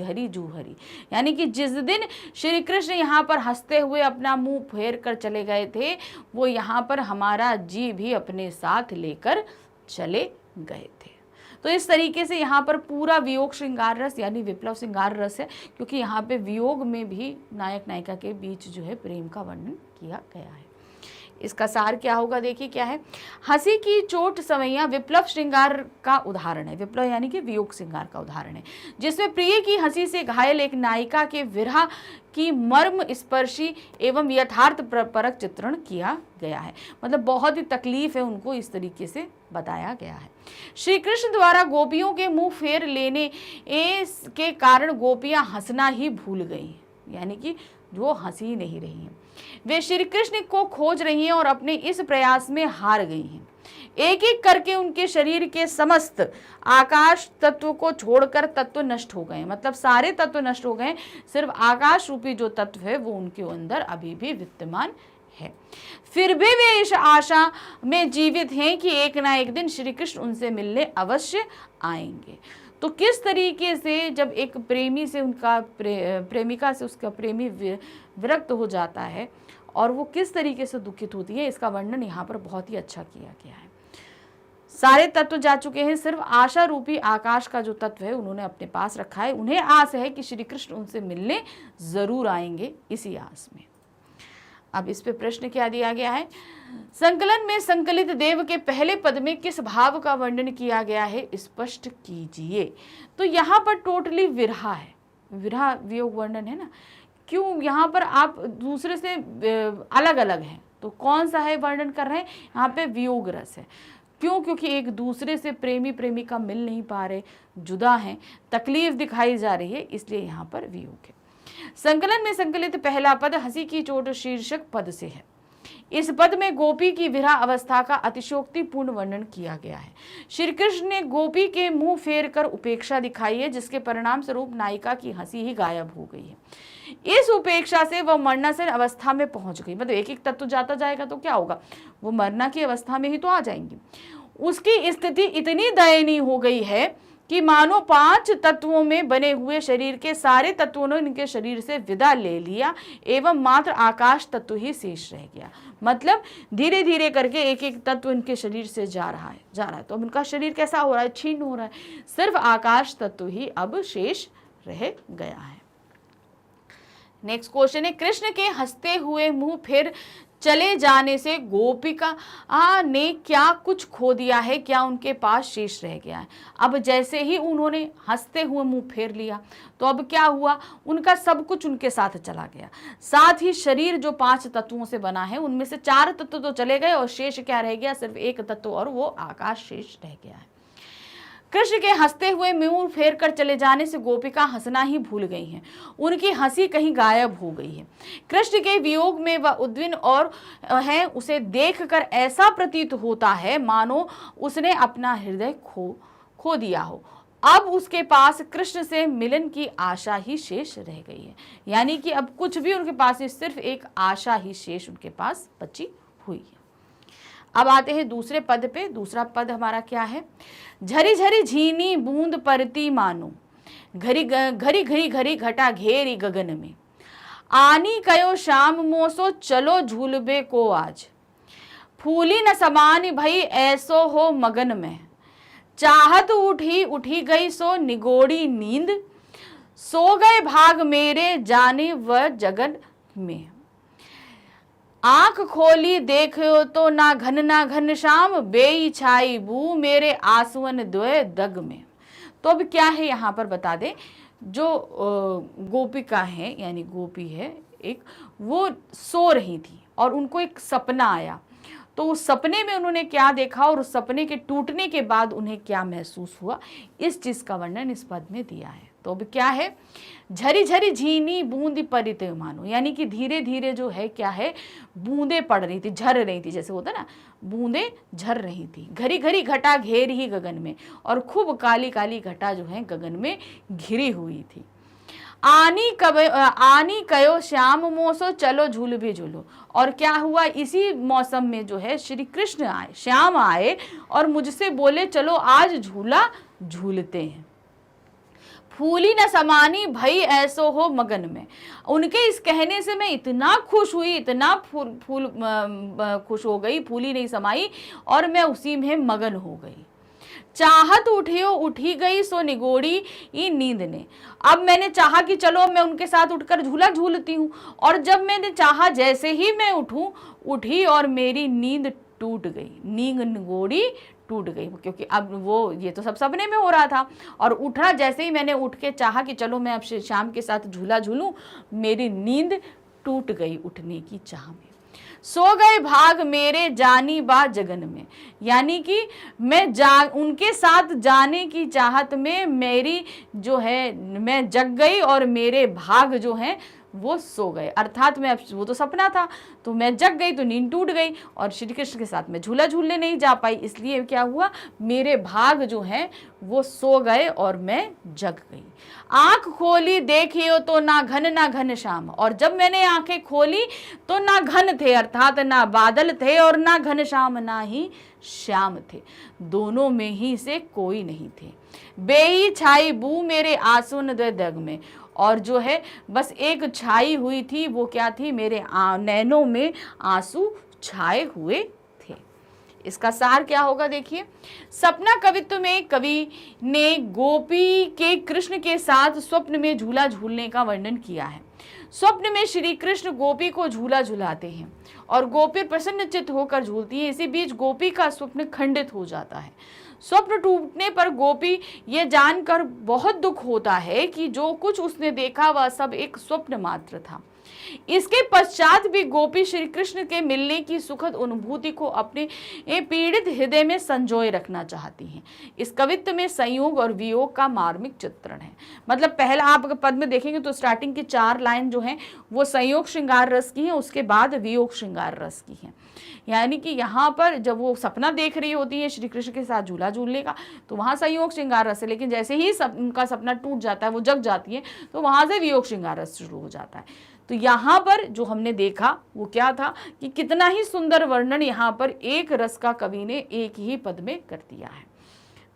हरी जू हरी, यानी कि जिस दिन श्री कृष्ण यहाँ पर हंसते हुए अपना मुंह फेर कर चले गए थे, वो यहाँ पर हमारा जी भी अपने साथ लेकर चले गए थे। तो इस तरीके से यहाँ पर पूरा वियोग श्रृंगार रस यानी विप्लव श्रृंगार रस है, क्योंकि यहाँ पे वियोग में भी नायक नायिका के बीच जो है प्रेम का वर्णन किया गया है। इसका सार क्या होगा, देखिए क्या है। हंसी की चोट सवैया विप्लव श्रृंगार का उदाहरण है। विप्लव यानी कि वियोग श्रृंगार का उदाहरण है, जिसमें प्रिय की हंसी से घायल एक नायिका के विरह की मर्म स्पर्शी एवं यथार्थ परक चित्रण किया गया है। मतलब बहुत ही तकलीफ है उनको, इस तरीके से बताया गया है। श्री कृष्ण द्वारा गोपियों के मुंह फेर लेने के कारण गोपियां हंसना ही भूल गई, यानी कि वो हंसी नहीं रही हैं। वे श्री कृष्ण को खोज रही हैं और अपने इस प्रयास में हार गई हैं। एक एक करके उनके शरीर के समस्त आकाश तत्व को छोड़कर तत्व नष्ट हो गए, मतलब सारे तत्व नष्ट हो गए, सिर्फ आकाश रूपी जो तत्व है वो उनके अंदर अभी भी विद्यमान है। फिर भी वे इस आशा में जीवित हैं कि एक ना एक दिन श्री कृष्ण उनसे मिलने अवश्य आएंगे। तो किस तरीके से जब एक प्रेमी से उनका प्रेमिका से उसका प्रेमी विरक्त हो जाता है और वो किस तरीके से दुखित होती है, इसका वर्णन यहाँ पर बहुत ही अच्छा किया गया है। सारे तत्व जा चुके हैं, सिर्फ आशा रूपी आकाश का जो तत्व है उन्होंने अपने पास रखा है। उन्हें आस है कि श्री कृष्ण उनसे मिलने जरूर आएंगे, इसी आस में। अब इस पे प्रश्न क्या दिया गया है, संकलन में संकलित देव के पहले पद में किस भाव का वर्णन किया गया है, स्पष्ट कीजिए। तो यहाँ पर टोटली विरह है, विरह वियोग वर्णन है ना। क्यों यहाँ पर आप दूसरे से अलग अलग हैं, तो कौन सा है वर्णन कर रहे हैं, यहाँ पे वियोग रस है। क्यों? क्योंकि एक दूसरे से प्रेमी प्रेमिका मिल नहीं पा रहे, जुदा हैं, तकलीफ दिखाई जा रही है, इसलिए यहाँ पर वियोग है। संकलन में संकलित पहला पद हंसी की चोट शीर्षक पद से है। इस पद में गोपी की विरह अवस्था का अतिशयोक्तिपूर्ण वर्णन किया गया है। श्री कृष्ण ने गोपी के मुंह फेर कर उपेक्षा दिखाई है, जिसके परिणाम स्वरूप नायिका की हंसी ही गायब हो गई है। इस उपेक्षा से वह मरणासन अवस्था में पहुंच गई, मतलब एक एक तत्व जाता जाएगा तो क्या होगा, वो मरना की अवस्था में ही तो आ जाएंगी। उसकी स्थिति इतनी दयनीय हो गई है कि मानो 5 तत्वों में बने हुए शरीर के सारे तत्वों ने इनके शरीर से विदा ले लिया एवं मात्र आकाश तत्व ही शेष रह गया। मतलब धीरे धीरे करके एक एक तत्व इनके शरीर से जा रहा है। तो अब इनका शरीर कैसा हो रहा है, छीन हो रहा है, सिर्फ आकाश तत्व ही अब शेष रह गया है। नेक्स्ट क्वेश्चन है, कृष्ण के हंसते हुए मुंह फिर चले जाने से गोपिका ने क्या कुछ खो दिया है, क्या उनके पास शेष रह गया है। अब जैसे ही उन्होंने हंसते हुए मुंह फेर लिया तो अब क्या हुआ, उनका सब कुछ उनके साथ चला गया। साथ ही शरीर जो 5 तत्वों से बना है उनमें से 4 तत्व तो चले गए और शेष क्या रह गया, सिर्फ एक तत्व, और वो आकाश शेष रह गया है। कृष्ण के हंसते हुए मुंह फेर कर चले जाने से गोपिका हंसना ही भूल गई हैं, उनकी हंसी कहीं गायब हो गई है। कृष्ण के वियोग में वह उद्विग्न और है, उसे देखकर ऐसा प्रतीत होता है मानो उसने अपना हृदय खो दिया हो। अब उसके पास कृष्ण से मिलन की आशा ही शेष रह गई है, यानी कि अब कुछ भी उनके पास नहीं, सिर्फ एक आशा ही शेष उनके पास बची हुई है। अब आते हैं दूसरे पद पे। दूसरा पद हमारा क्या है, झरी झरी झीनी बूंद परती मानो, घरी घरी घरी घरी घटा घेरी गगन में, आनी कयो शाम मोसो चलो झूलबे को आज, फूली न समान भई ऐसो हो मगन में, चाहत उठी उठी गई सो निगोड़ी नींद, सो गए भाग मेरे जाने व जगन में, आंख खोली देखो तो ना घन श्याम, बेई छाई बू मेरे आंसुअन द्वय दग में। तो अब क्या है यहाँ पर बता दें, जो गोपिका है यानी गोपी है एक, वो सो रही थी और उनको एक सपना आया। तो उस सपने में उन्होंने क्या देखा और उस सपने के टूटने के बाद उन्हें क्या महसूस हुआ, इस चीज का वर्णन इस पद में दिया है। तो अब क्या है, झरी झरी झीनी बूंदी परित मानो, यानी कि धीरे धीरे जो है क्या है, बूंदे पड़ रही थी, झर रही थी, जैसे होता ना बूंदे झर रही थी। घड़ी घड़ी घटा घेर ही गगन में, और खूब काली काली घटा जो है गगन में घिरी हुई थी। आनी कयो श्याम मोसो चलो झूल भी झूलो। और क्या हुआ, इसी मौसम में जो है श्री कृष्ण आए, श्याम आए और मुझसे बोले चलो आज झूला झूलते हैं। फूली न समानी भई ऐसो हो मगन में। उनके इस कहने से मैं इतना खुश हुई, इतना खुश हो गई, फूली नहीं समाई, और मैं उसी में मगन हो गई। चाहत उठियो उठी गई सो निगोड़ी ई नींद ने। अब मैंने चाहा कि चलो मैं उनके साथ उठकर झूला झूलती हूँ, और जब मैंने चाहा जैसे ही मैं उठी और मेरी नींद टूट गई, नींद निगोड़ी टूट गई, क्योंकि अब वो ये तो सब सपने में हो रहा था। और उठा जैसे ही मैंने उठ के चाहा कि चलो मैं अब शाम के साथ झूला झूलूं, मेरी नींद टूट गई उठने की चाह में। सो गए भाग मेरे जानी बा जगन में, यानी कि मैं उनके साथ जाने की चाहत में मेरी जो है मैं जग गई और मेरे भाग जो हैं वो सो गए। अर्थात मैं, वो तो सपना था, तो मैं जग गई तो नींद टूट गई और श्री कृष्ण के साथ मैं झूला झूलने नहीं जा पाई, इसलिए क्या हुआ, मेरे भाग जो हैं वो सो गए और मैं जग गई। आंख खोली देखियो तो ना घन श्याम, और जब मैंने आंखें खोली तो ना घन थे, अर्थात ना बादल थे, और ना घन श्याम, ना ही श्याम थे, दोनों में ही से कोई नहीं थे। बेई छाई बू मेरे आंसू न दग में, और जो है बस एक छाई हुई थी, वो क्या थी, मेरे नैनों में आंसू छाए हुए थे। इसका सार क्या होगा, देखिए। सपना कवित्व में कवि ने गोपी के कृष्ण के साथ स्वप्न में झूला झूलने का वर्णन किया है। स्वप्न में श्री कृष्ण गोपी को झूला झुलाते हैं और गोपी प्रसन्नचित्त होकर झूलती है। इसी बीच गोपी का स्वप्न खंडित हो जाता है। स्वप्न टूटने पर गोपी ये जानकर बहुत दुख होता है कि जो कुछ उसने देखा वह सब एक स्वप्न मात्र था। इसके पश्चात भी गोपी श्री कृष्ण के मिलने की सुखद अनुभूति को अपने पीड़ित हृदय में संजोए रखना चाहती हैं। इस कवित्व में संयोग और वियोग का मार्मिक चित्रण है। मतलब पहला आप पद में देखेंगे तो स्टार्टिंग की 4 लाइन जो हैं वो संयोग श्रृंगार रस की हैं, उसके बाद वियोग श्रृंगार रस की हैं। यानी कि यहाँ पर जब वो सपना देख रही होती है श्री कृष्ण के साथ झूला झूलने का, तो वहाँ संयोग श्रृंगार रस है, लेकिन जैसे ही उनका सपना टूट जाता है, वो जग जाती है, तो वहाँ से वियोग श्रृंगार रस शुरू हो जाता है। तो यहाँ पर जो हमने देखा वो क्या था कि कितना ही सुंदर वर्णन यहाँ पर एक रस का कवि ने एक ही पद में कर दिया है।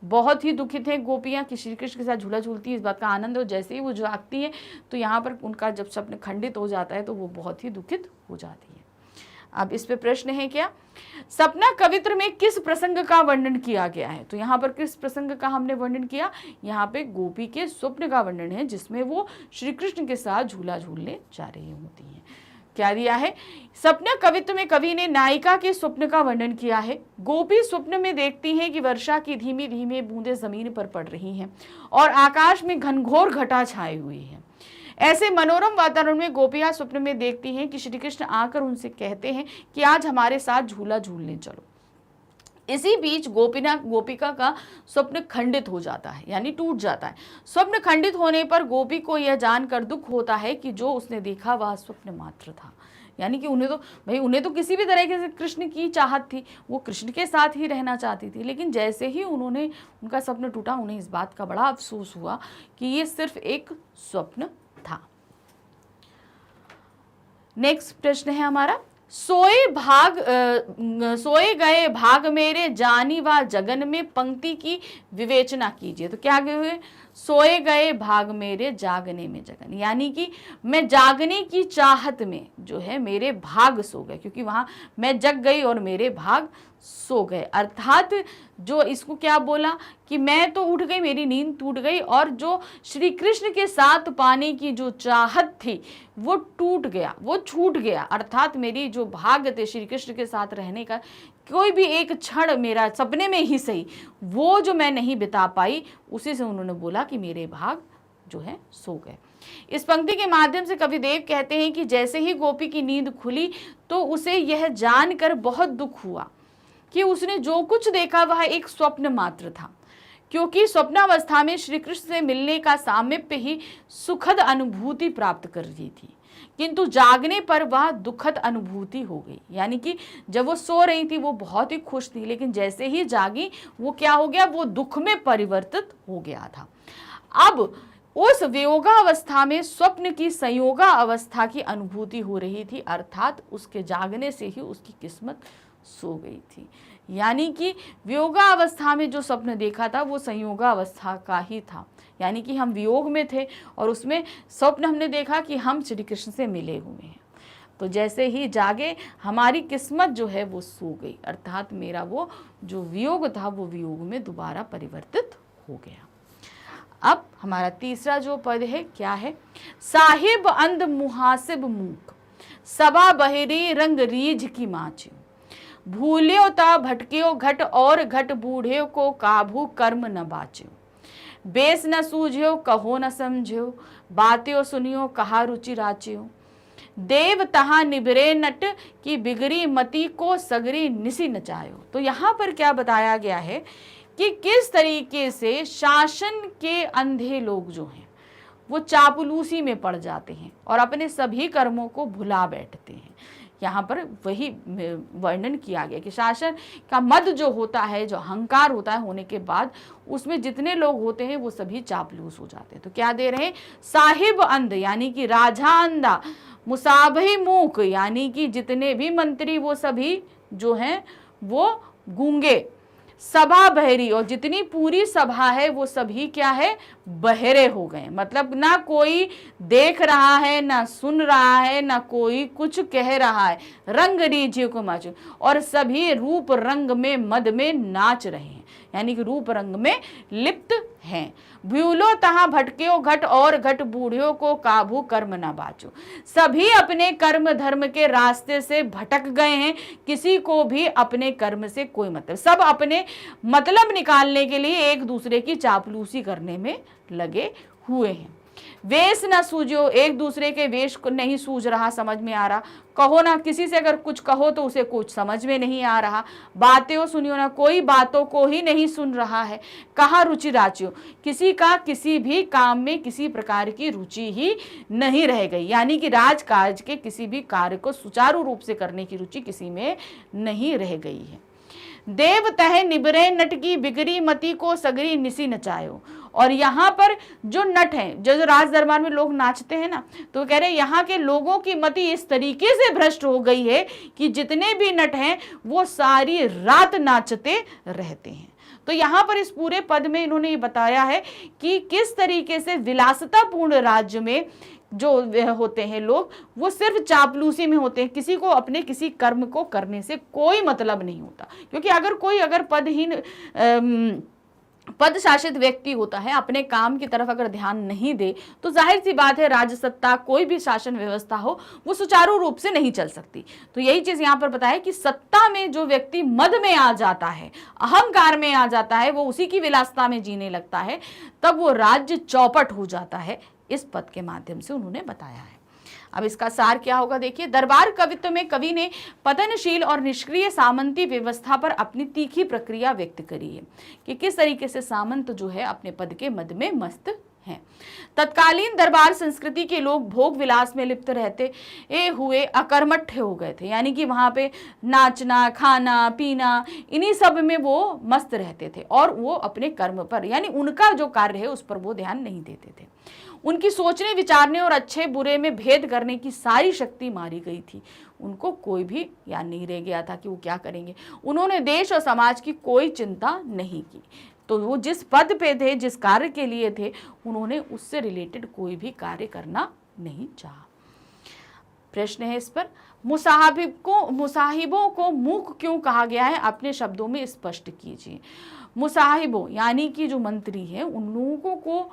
बहुत ही दुखित है गोपियाँ कि श्री कृष्ण के साथ झूला झूलती है, इस बात का आनंद, और जैसे ही वो जागती है तो यहाँ पर उनका जब स्वप्न खंडित हो जाता है तो वो बहुत ही दुखित हो जाती है। अब इस पे प्रश्न है क्या, सपना कवित्र में किस प्रसंग का वर्णन किया गया है? तो यहाँ पर किस प्रसंग का हमने वर्णन किया, यहाँ पे गोपी के स्वप्न का वर्णन है जिसमें वो श्री कृष्ण के साथ झूला झूलने जा रही होती हैं। क्या दिया है, सपना कवित्व में कवि ने नायिका के स्वप्न का वर्णन किया है। गोपी स्वप्न में देखती हैं कि वर्षा की धीमी धीमी बूंदें जमीन पर पड़ रही हैं और आकाश में घनघोर घटा छाई हुई है। ऐसे मनोरम वातावरण में गोपियां स्वप्न में देखती हैं कि श्री कृष्ण आकर उनसे कहते हैं कि आज हमारे साथ झूला झूलने चलो। इसी बीच गोपिका का स्वप्न खंडित हो जाता है, यानी टूट जाता है। स्वप्न खंडित होने पर गोपी को यह जानकर दुख होता है कि जो उसने देखा वह स्वप्न मात्र था। यानी कि उन्हें तो किसी भी तरह से कृष्ण की चाहत थी, वो कृष्ण के साथ ही रहना चाहती थी, लेकिन जैसे ही उनका स्वप्न टूटा, उन्हें इस बात का बड़ा अफसोस हुआ कि ये सिर्फ एक स्वप्न था। नेक्स्ट प्रश्न है हमारा, सोए गए भाग मेरे जानी व जगन में, पंक्ति की विवेचना कीजिए। तो क्या हुए, सोए गए भाग मेरे जागने में जगन, यानी कि मैं जागने की चाहत में जो है मेरे भाग सो गए, क्योंकि वहां मैं जग गई और मेरे भाग सो गए। अर्थात जो इसको क्या बोला कि मैं तो उठ गई, मेरी नींद टूट गई, और जो श्री कृष्ण के साथ पाने की जो चाहत थी वो टूट गया, वो छूट गया। अर्थात मेरी जो भाग्य थे श्री कृष्ण के साथ रहने का, कोई भी एक क्षण मेरा सपने में ही सही, वो जो मैं नहीं बिता पाई, उसी से उन्होंने बोला कि मेरे भाग जो है सो गए। इस पंक्ति के माध्यम से कविदेव कहते हैं कि जैसे ही गोपी की नींद खुली तो उसे यह जानकर बहुत दुख हुआ कि उसने जो कुछ देखा वह एक स्वप्न मात्र था, क्योंकि स्वप्नावस्था में श्री कृष्ण से मिलने का सामीप्य ही सुखद अनुभूति प्राप्त कर रही थी, किंतु जागने पर वह दुखद अनुभूति हो गई। यानी कि जब वो सो रही थी वो बहुत ही खुश थी, लेकिन जैसे ही जागी वो क्या हो गया, वो दुख में परिवर्तित हो गया था। अब उस वियोगावस्था में स्वप्न की संयोगा अवस्था की अनुभूति हो रही थी, अर्थात उसके जागने से ही उसकी किस्मत सो गई थी। यानी कि वियोगावस्था में जो स्वप्न देखा था वो संयोगावस्था का ही था, यानी कि हम वियोग में थे और उसमें स्वप्न हमने देखा कि हम श्री कृष्ण से मिले हुए हैं। तो जैसे ही जागे हमारी किस्मत जो है वो सो गई, अर्थात मेरा वो जो वियोग था वो वियोग में दोबारा परिवर्तित हो गया। अब हमारा तीसरा जो पद है क्या है, साहिब अंध मुहासिब मूक, सबा बहिरी रंग रीझ की माच्यो, भूल्यो ता भटकियो घट और घट बूढ़े को काबू कर्म न बाच्यो, बेस न सूझ्यो कहो न समझ्यो, बात्यो सुनियो कहा रुचि राच्यो, देव तहा निबरे नट की बिगड़ी मति को सगरी निसी नचायो। तो यहाँ पर क्या बताया गया है कि किस तरीके से शासन के अंधे लोग जो हैं वो चापलूसी में पड़ जाते हैं और अपने सभी कर्मों को भुला बैठते हैं। यहाँ पर वही वर्णन किया गया कि शासन का मद जो होता है, जो अहंकार होता है, होने के बाद उसमें जितने लोग होते हैं वो सभी चापलूस हो जाते हैं। तो क्या दे रहे हैं, साहिब अंध यानी कि राजा अंधा, मुसाभई मूक यानी कि जितने भी मंत्री वो सभी जो हैं वो गूंगे, सभा बहरी और जितनी पूरी सभा है वो सभी क्या है, बहरे हो गए। मतलब ना कोई देख रहा है, ना सुन रहा है, ना कोई कुछ कह रहा है। रंग रीझियों को माचो, और सभी रूप रंग में मद में नाच रहे हैं, यानी कि रूप रंग में लिप्त हैं। भूलो तहाँ भटक्यो घट और घट बूढ़ियों को काबू कर्म ना बाचो, सभी अपने कर्म धर्म के रास्ते से भटक गए हैं, किसी को भी अपने कर्म से कोई मतलब, सब अपने मतलब निकालने के लिए एक दूसरे की चापलूसी करने में लगे हुए हैं। वेश ना सूझो, एक दूसरे के वेश को नहीं सूझ रहा, समझ में आ रहा। कहो ना, किसी से अगर कुछ कहो तो उसे कुछ समझ में नहीं आ रहा। बातें सुनियो ना, कोई बातों को ही नहीं सुन रहा है। कहा रुचि राचियो, किसी का किसी भी काम में किसी प्रकार की रुचि ही नहीं रह गई, यानी कि राजकाज के किसी भी कार्य को सुचारू रूप से करने की रुचि किसी में नहीं रह गई है। देव तह निबरे नट की बिगड़ी मति को सगरी निसी नचायो, और यहाँ पर जो नट हैं, जो राज दरबार में लोग नाचते हैं ना, तो कह रहे हैं यहाँ के लोगों की मति इस तरीके से भ्रष्ट हो गई है कि जितने भी नट हैं वो सारी रात नाचते रहते हैं। तो यहाँ पर इस पूरे पद में इन्होंने ये बताया है कि किस तरीके से विलासितापूर्ण राज्य में जो होते हैं लोग वो सिर्फ चापलूसी में होते हैं, किसी को अपने किसी कर्म को करने से कोई मतलब नहीं होता। क्योंकि अगर पदहीन पद शासित व्यक्ति होता है, अपने काम की तरफ अगर ध्यान नहीं दे तो जाहिर सी बात है राजसत्ता, कोई भी शासन व्यवस्था हो, वो सुचारू रूप से नहीं चल सकती। तो यही चीज यहाँ पर बताया कि सत्ता में जो व्यक्ति मद में आ जाता है, अहंकार में आ जाता है, वो उसी की विलासिता में जीने लगता है, तब वो राज्य चौपट हो जाता है। इस पद के माध्यम से उन्होंने बताया है। अब इसका सार क्या होगा, देखिए। दरबार कवित्व में कवि ने पतनशील और निष्क्रिय सामंती व्यवस्था पर अपनी तीखी प्रक्रिया व्यक्त करी है कि किस तरीके से सामंत जो है अपने पद के मद में मस्त हैं। तत्कालीन दरबार संस्कृति के लोग भोग विलास में लिप्त रहते हुए अकर्मठ हो गए थे, यानी कि वहां पे नाचना, खाना, पीना, इन्हीं सब में वो मस्त रहते थे और वो अपने कर्म पर, यानी उनका जो कार्य है उस पर वो ध्यान नहीं देते थे। उनकी सोचने, विचारने और अच्छे बुरे में भेद करने की सारी शक्ति मारी गई थी। उनको कोई भी याद नहीं रह गया था कि वो क्या करेंगे। उन्होंने देश और समाज की कोई चिंता नहीं की। तो वो जिस पद पे थे, जिस कार्य के लिए थे, उन्होंने उससे रिलेटेड कोई भी कार्य करना नहीं चाहा। प्रश्न है इस पर, मुसाहिबों को मूक क्यों कहा गया है, अपने शब्दों में स्पष्ट कीजिए। मुसाहिबों यानी कि जो मंत्री हैं, उन लोगों को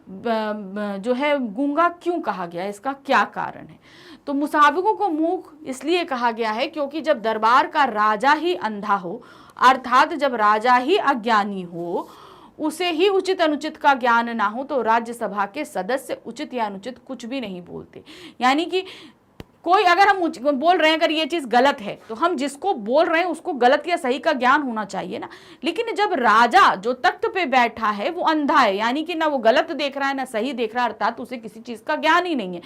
जो है गूंगा क्यों कहा गया, इसका क्या कारण है। तो मुसाहिबों को मूक इसलिए कहा गया है क्योंकि जब दरबार का राजा ही अंधा हो, अर्थात जब राजा ही अज्ञानी हो, उसे ही उचित अनुचित का ज्ञान ना हो तो राज्यसभा के सदस्य उचित या अनुचित कुछ भी नहीं बोलते। यानी कि कोई अगर हम बोल रहे हैं अगर ये चीज गलत है तो हम जिसको बोल रहे हैं उसको गलत या सही का ज्ञान होना चाहिए ना। लेकिन जब राजा जो तख्त पे बैठा है वो अंधा है, यानी कि ना वो गलत देख रहा है ना सही देख रहा है, अर्थात उसे किसी चीज का ज्ञान ही नहीं है,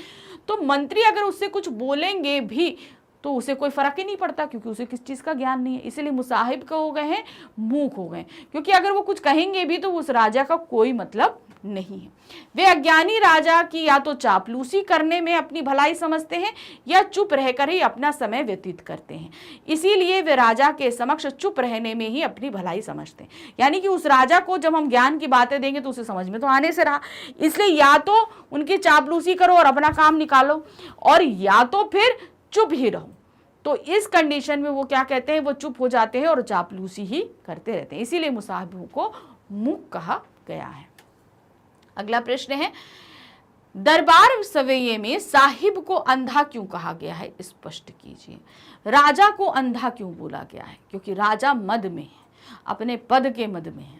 तो मंत्री अगर उससे कुछ बोलेंगे भी तो उसे कोई फर्क ही नहीं पड़ता क्योंकि उसे किस चीज का ज्ञान नहीं है। इसलिए मुसाहिब का हो गए हैं, मूक हो गए, क्योंकि अगर वो कुछ कहेंगे भी तो उस राजा का कोई मतलब नहीं है। वे अज्ञानी राजा की या तो चापलूसी करने में अपनी भलाई समझते हैं या चुप रहकर ही अपना समय व्यतीत करते हैं, इसीलिए वे राजा के समक्ष चुप रहने में ही अपनी भलाई समझते हैं। यानी कि उस राजा को जब हम ज्ञान की बातें देंगे तो उसे समझ में तो आने से रहा, इसलिए या तो उनकी चापलूसी करो और अपना काम निकालो और या तो फिर चुप ही रहो। तो इस कंडीशन में वो क्या कहते हैं, वो चुप हो जाते हैं और चापलूसी ही करते रहते हैं, इसीलिए मुसाहिबों को मूक कहा गया है। अगला प्रश्न है, दरबार सवैये में साहिब को अंधा क्यों कहा गया है, स्पष्ट कीजिए। राजा को अंधा क्यों बोला गया है? क्योंकि राजा मद में है, अपने पद के मद में है।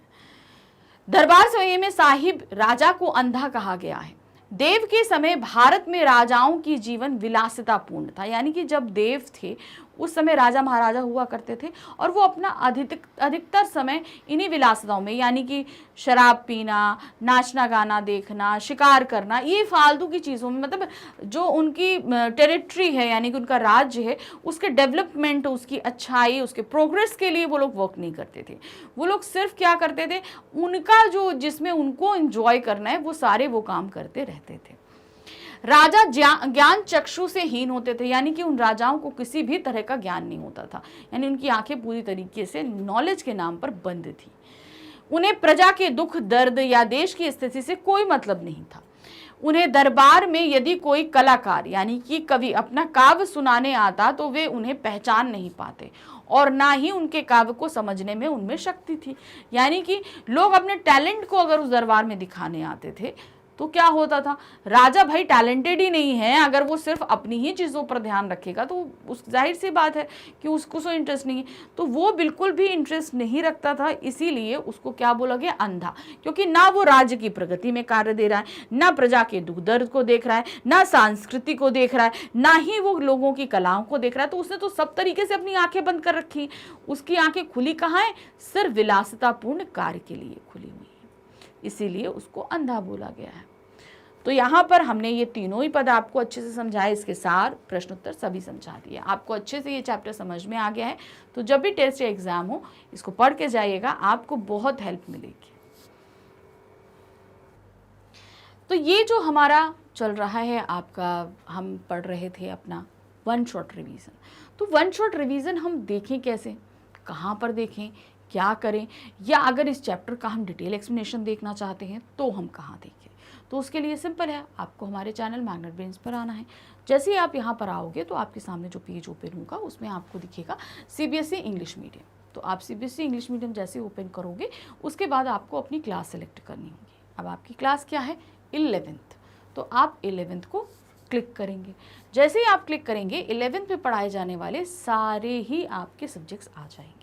दरबार सवैये में साहिब राजा को अंधा कहा गया है। देव के समय भारत में राजाओं की जीवन विलासितापूर्ण था, यानी कि जब देव थे उस समय राजा महाराजा हुआ करते थे और वो अपना अधिकतर समय इन्हीं विलासिताओं में, यानी कि शराब पीना, नाचना गाना देखना, शिकार करना, ये फालतू की चीज़ों में, मतलब जो उनकी टेरिटरी है यानी कि उनका राज्य है उसके डेवलपमेंट, उसकी अच्छाई, उसके प्रोग्रेस के लिए वो लोग वर्क नहीं करते थे। वो लोग सिर्फ क्या करते थे, उनका जो जिसमें उनको एंजॉय करना है वो सारे वो काम करते रहते थे। राजा ज्ञान चक्षु से हीन होते थे, यानी कि उन राजाओं को किसी भी तरह का ज्ञान नहीं होता था, यानी उनकी आंखें पूरी तरीके से नॉलेज के नाम पर बंद थी। उन्हें प्रजा के दुख दर्द या देश की स्थिति से कोई मतलब नहीं था। उन्हें दरबार में यदि कोई कलाकार यानी कि कवि अपना काव्य सुनाने आता तो वे उन्हें पहचान नहीं पाते और ना ही उनके काव्य को समझने में उनमें शक्ति थी। यानी कि लोग अपने टैलेंट को अगर उस दरबार में दिखाने आते थे तो क्या होता था, राजा भाई टैलेंटेड ही नहीं है, अगर वो सिर्फ अपनी ही चीज़ों पर ध्यान रखेगा तो उस जाहिर सी बात है कि उसको सो इंटरेस्ट नहीं है, तो वो बिल्कुल भी इंटरेस्ट नहीं रखता था, इसीलिए उसको क्या बोला गया, अंधा। क्योंकि ना वो राज्य की प्रगति में कार्य दे रहा है, ना प्रजा के दुख दर्द को देख रहा है, ना संस्कृति को देख रहा है, ना ही वो लोगों की कलाओं को देख रहा है, तो उसने तो सब तरीके से अपनी आंखें बंद कर रखी। उसकी आंखें खुली कहाँ है, सिर्फ विलासितापूर्ण कार्य के लिए खुली हुई है, इसीलिए उसको अंधा बोला गया है। तो यहाँ पर हमने ये तीनों ही पद आपको अच्छे से समझाए, इसके सार प्रश्न उत्तर सभी समझा दिए, आपको अच्छे से ये चैप्टर समझ में आ गया है। तो जब भी टेस्ट या एग्जाम हो इसको पढ़ के जाइएगा, आपको बहुत हेल्प मिलेगी। तो ये जो हमारा चल रहा है आपका, हम पढ़ रहे थे अपना वन शॉट रिवीजन। तो वन शॉट रिवीजन हम देखें कैसे, कहाँ पर देखें, क्या करें, या अगर इस चैप्टर का हम डिटेल एक्सप्लेनेशन देखना चाहते हैं तो हम कहाँ देखें। तो उसके लिए सिंपल है, आपको हमारे चैनल मैग्नेट ब्रेन्स पर आना है। जैसे ही आप यहाँ पर आओगे तो आपके सामने जो पेज ओपन होगा उसमें आपको दिखेगा सीबीएसई इंग्लिश मीडियम। तो आप सीबीएसई इंग्लिश मीडियम जैसे ओपन करोगे उसके बाद आपको अपनी क्लास सेलेक्ट करनी होगी। अब आपकी क्लास क्या है, 11th, तो आप 11th को क्लिक करेंगे। जैसे ही आप क्लिक करेंगे 11th में पढ़ाए जाने वाले सारे ही आपके सब्जेक्ट्स आ जाएंगे।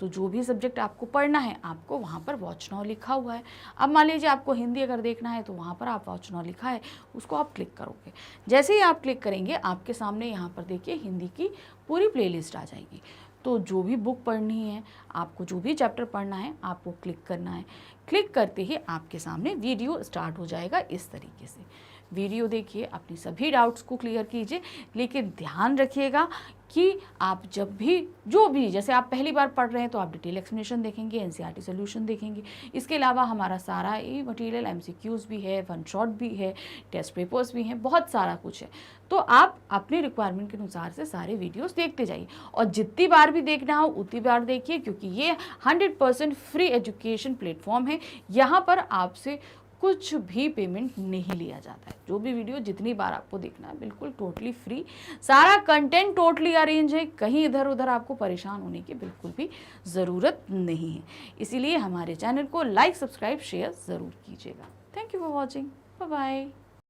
तो जो भी सब्जेक्ट आपको पढ़ना है आपको वहाँ पर वॉच नाउ लिखा हुआ है। अब मान लीजिए आपको हिंदी अगर देखना है तो वहाँ पर आप वॉच नाउ लिखा है, उसको आप क्लिक करोगे। जैसे ही आप क्लिक करेंगे आपके सामने यहाँ पर देखिए हिंदी की पूरी प्लेलिस्ट आ जाएगी। तो जो भी बुक पढ़नी है, आपको जो भी चैप्टर पढ़ना है, आपको क्लिक करना है। क्लिक करते ही आपके सामने वीडियो स्टार्ट हो जाएगा। इस तरीके से वीडियो देखिए, अपनी सभी डाउट्स को क्लियर कीजिए, लेकिन ध्यान रखिएगा कि आप जब भी जो भी, जैसे आप पहली बार पढ़ रहे हैं तो आप डिटेल एक्सप्लेनेशन देखेंगे, एनसीईआरटी सॉल्यूशन देखेंगे। इसके अलावा हमारा सारा ये मटेरियल एमसीक्यूज भी है, वन शॉट भी है, टेस्ट पेपर्स भी हैं, बहुत सारा कुछ है। तो आप अपने रिक्वायरमेंट के अनुसार से सारे वीडियोस देखते जाइए और जितनी बार भी देखना हो उतनी बार देखिए, क्योंकि ये 100% फ्री एजुकेशन प्लेटफॉर्म है। यहाँ पर आपसे कुछ भी पेमेंट नहीं लिया जाता है। जो भी वीडियो जितनी बार आपको देखना है बिल्कुल टोटली फ्री, सारा कंटेंट टोटली अरेंज है, कहीं इधर उधर आपको परेशान होने की बिल्कुल भी ज़रूरत नहीं है। इसीलिए हमारे चैनल को लाइक, सब्सक्राइब, शेयर ज़रूर कीजिएगा। Thank you for watching, bye bye.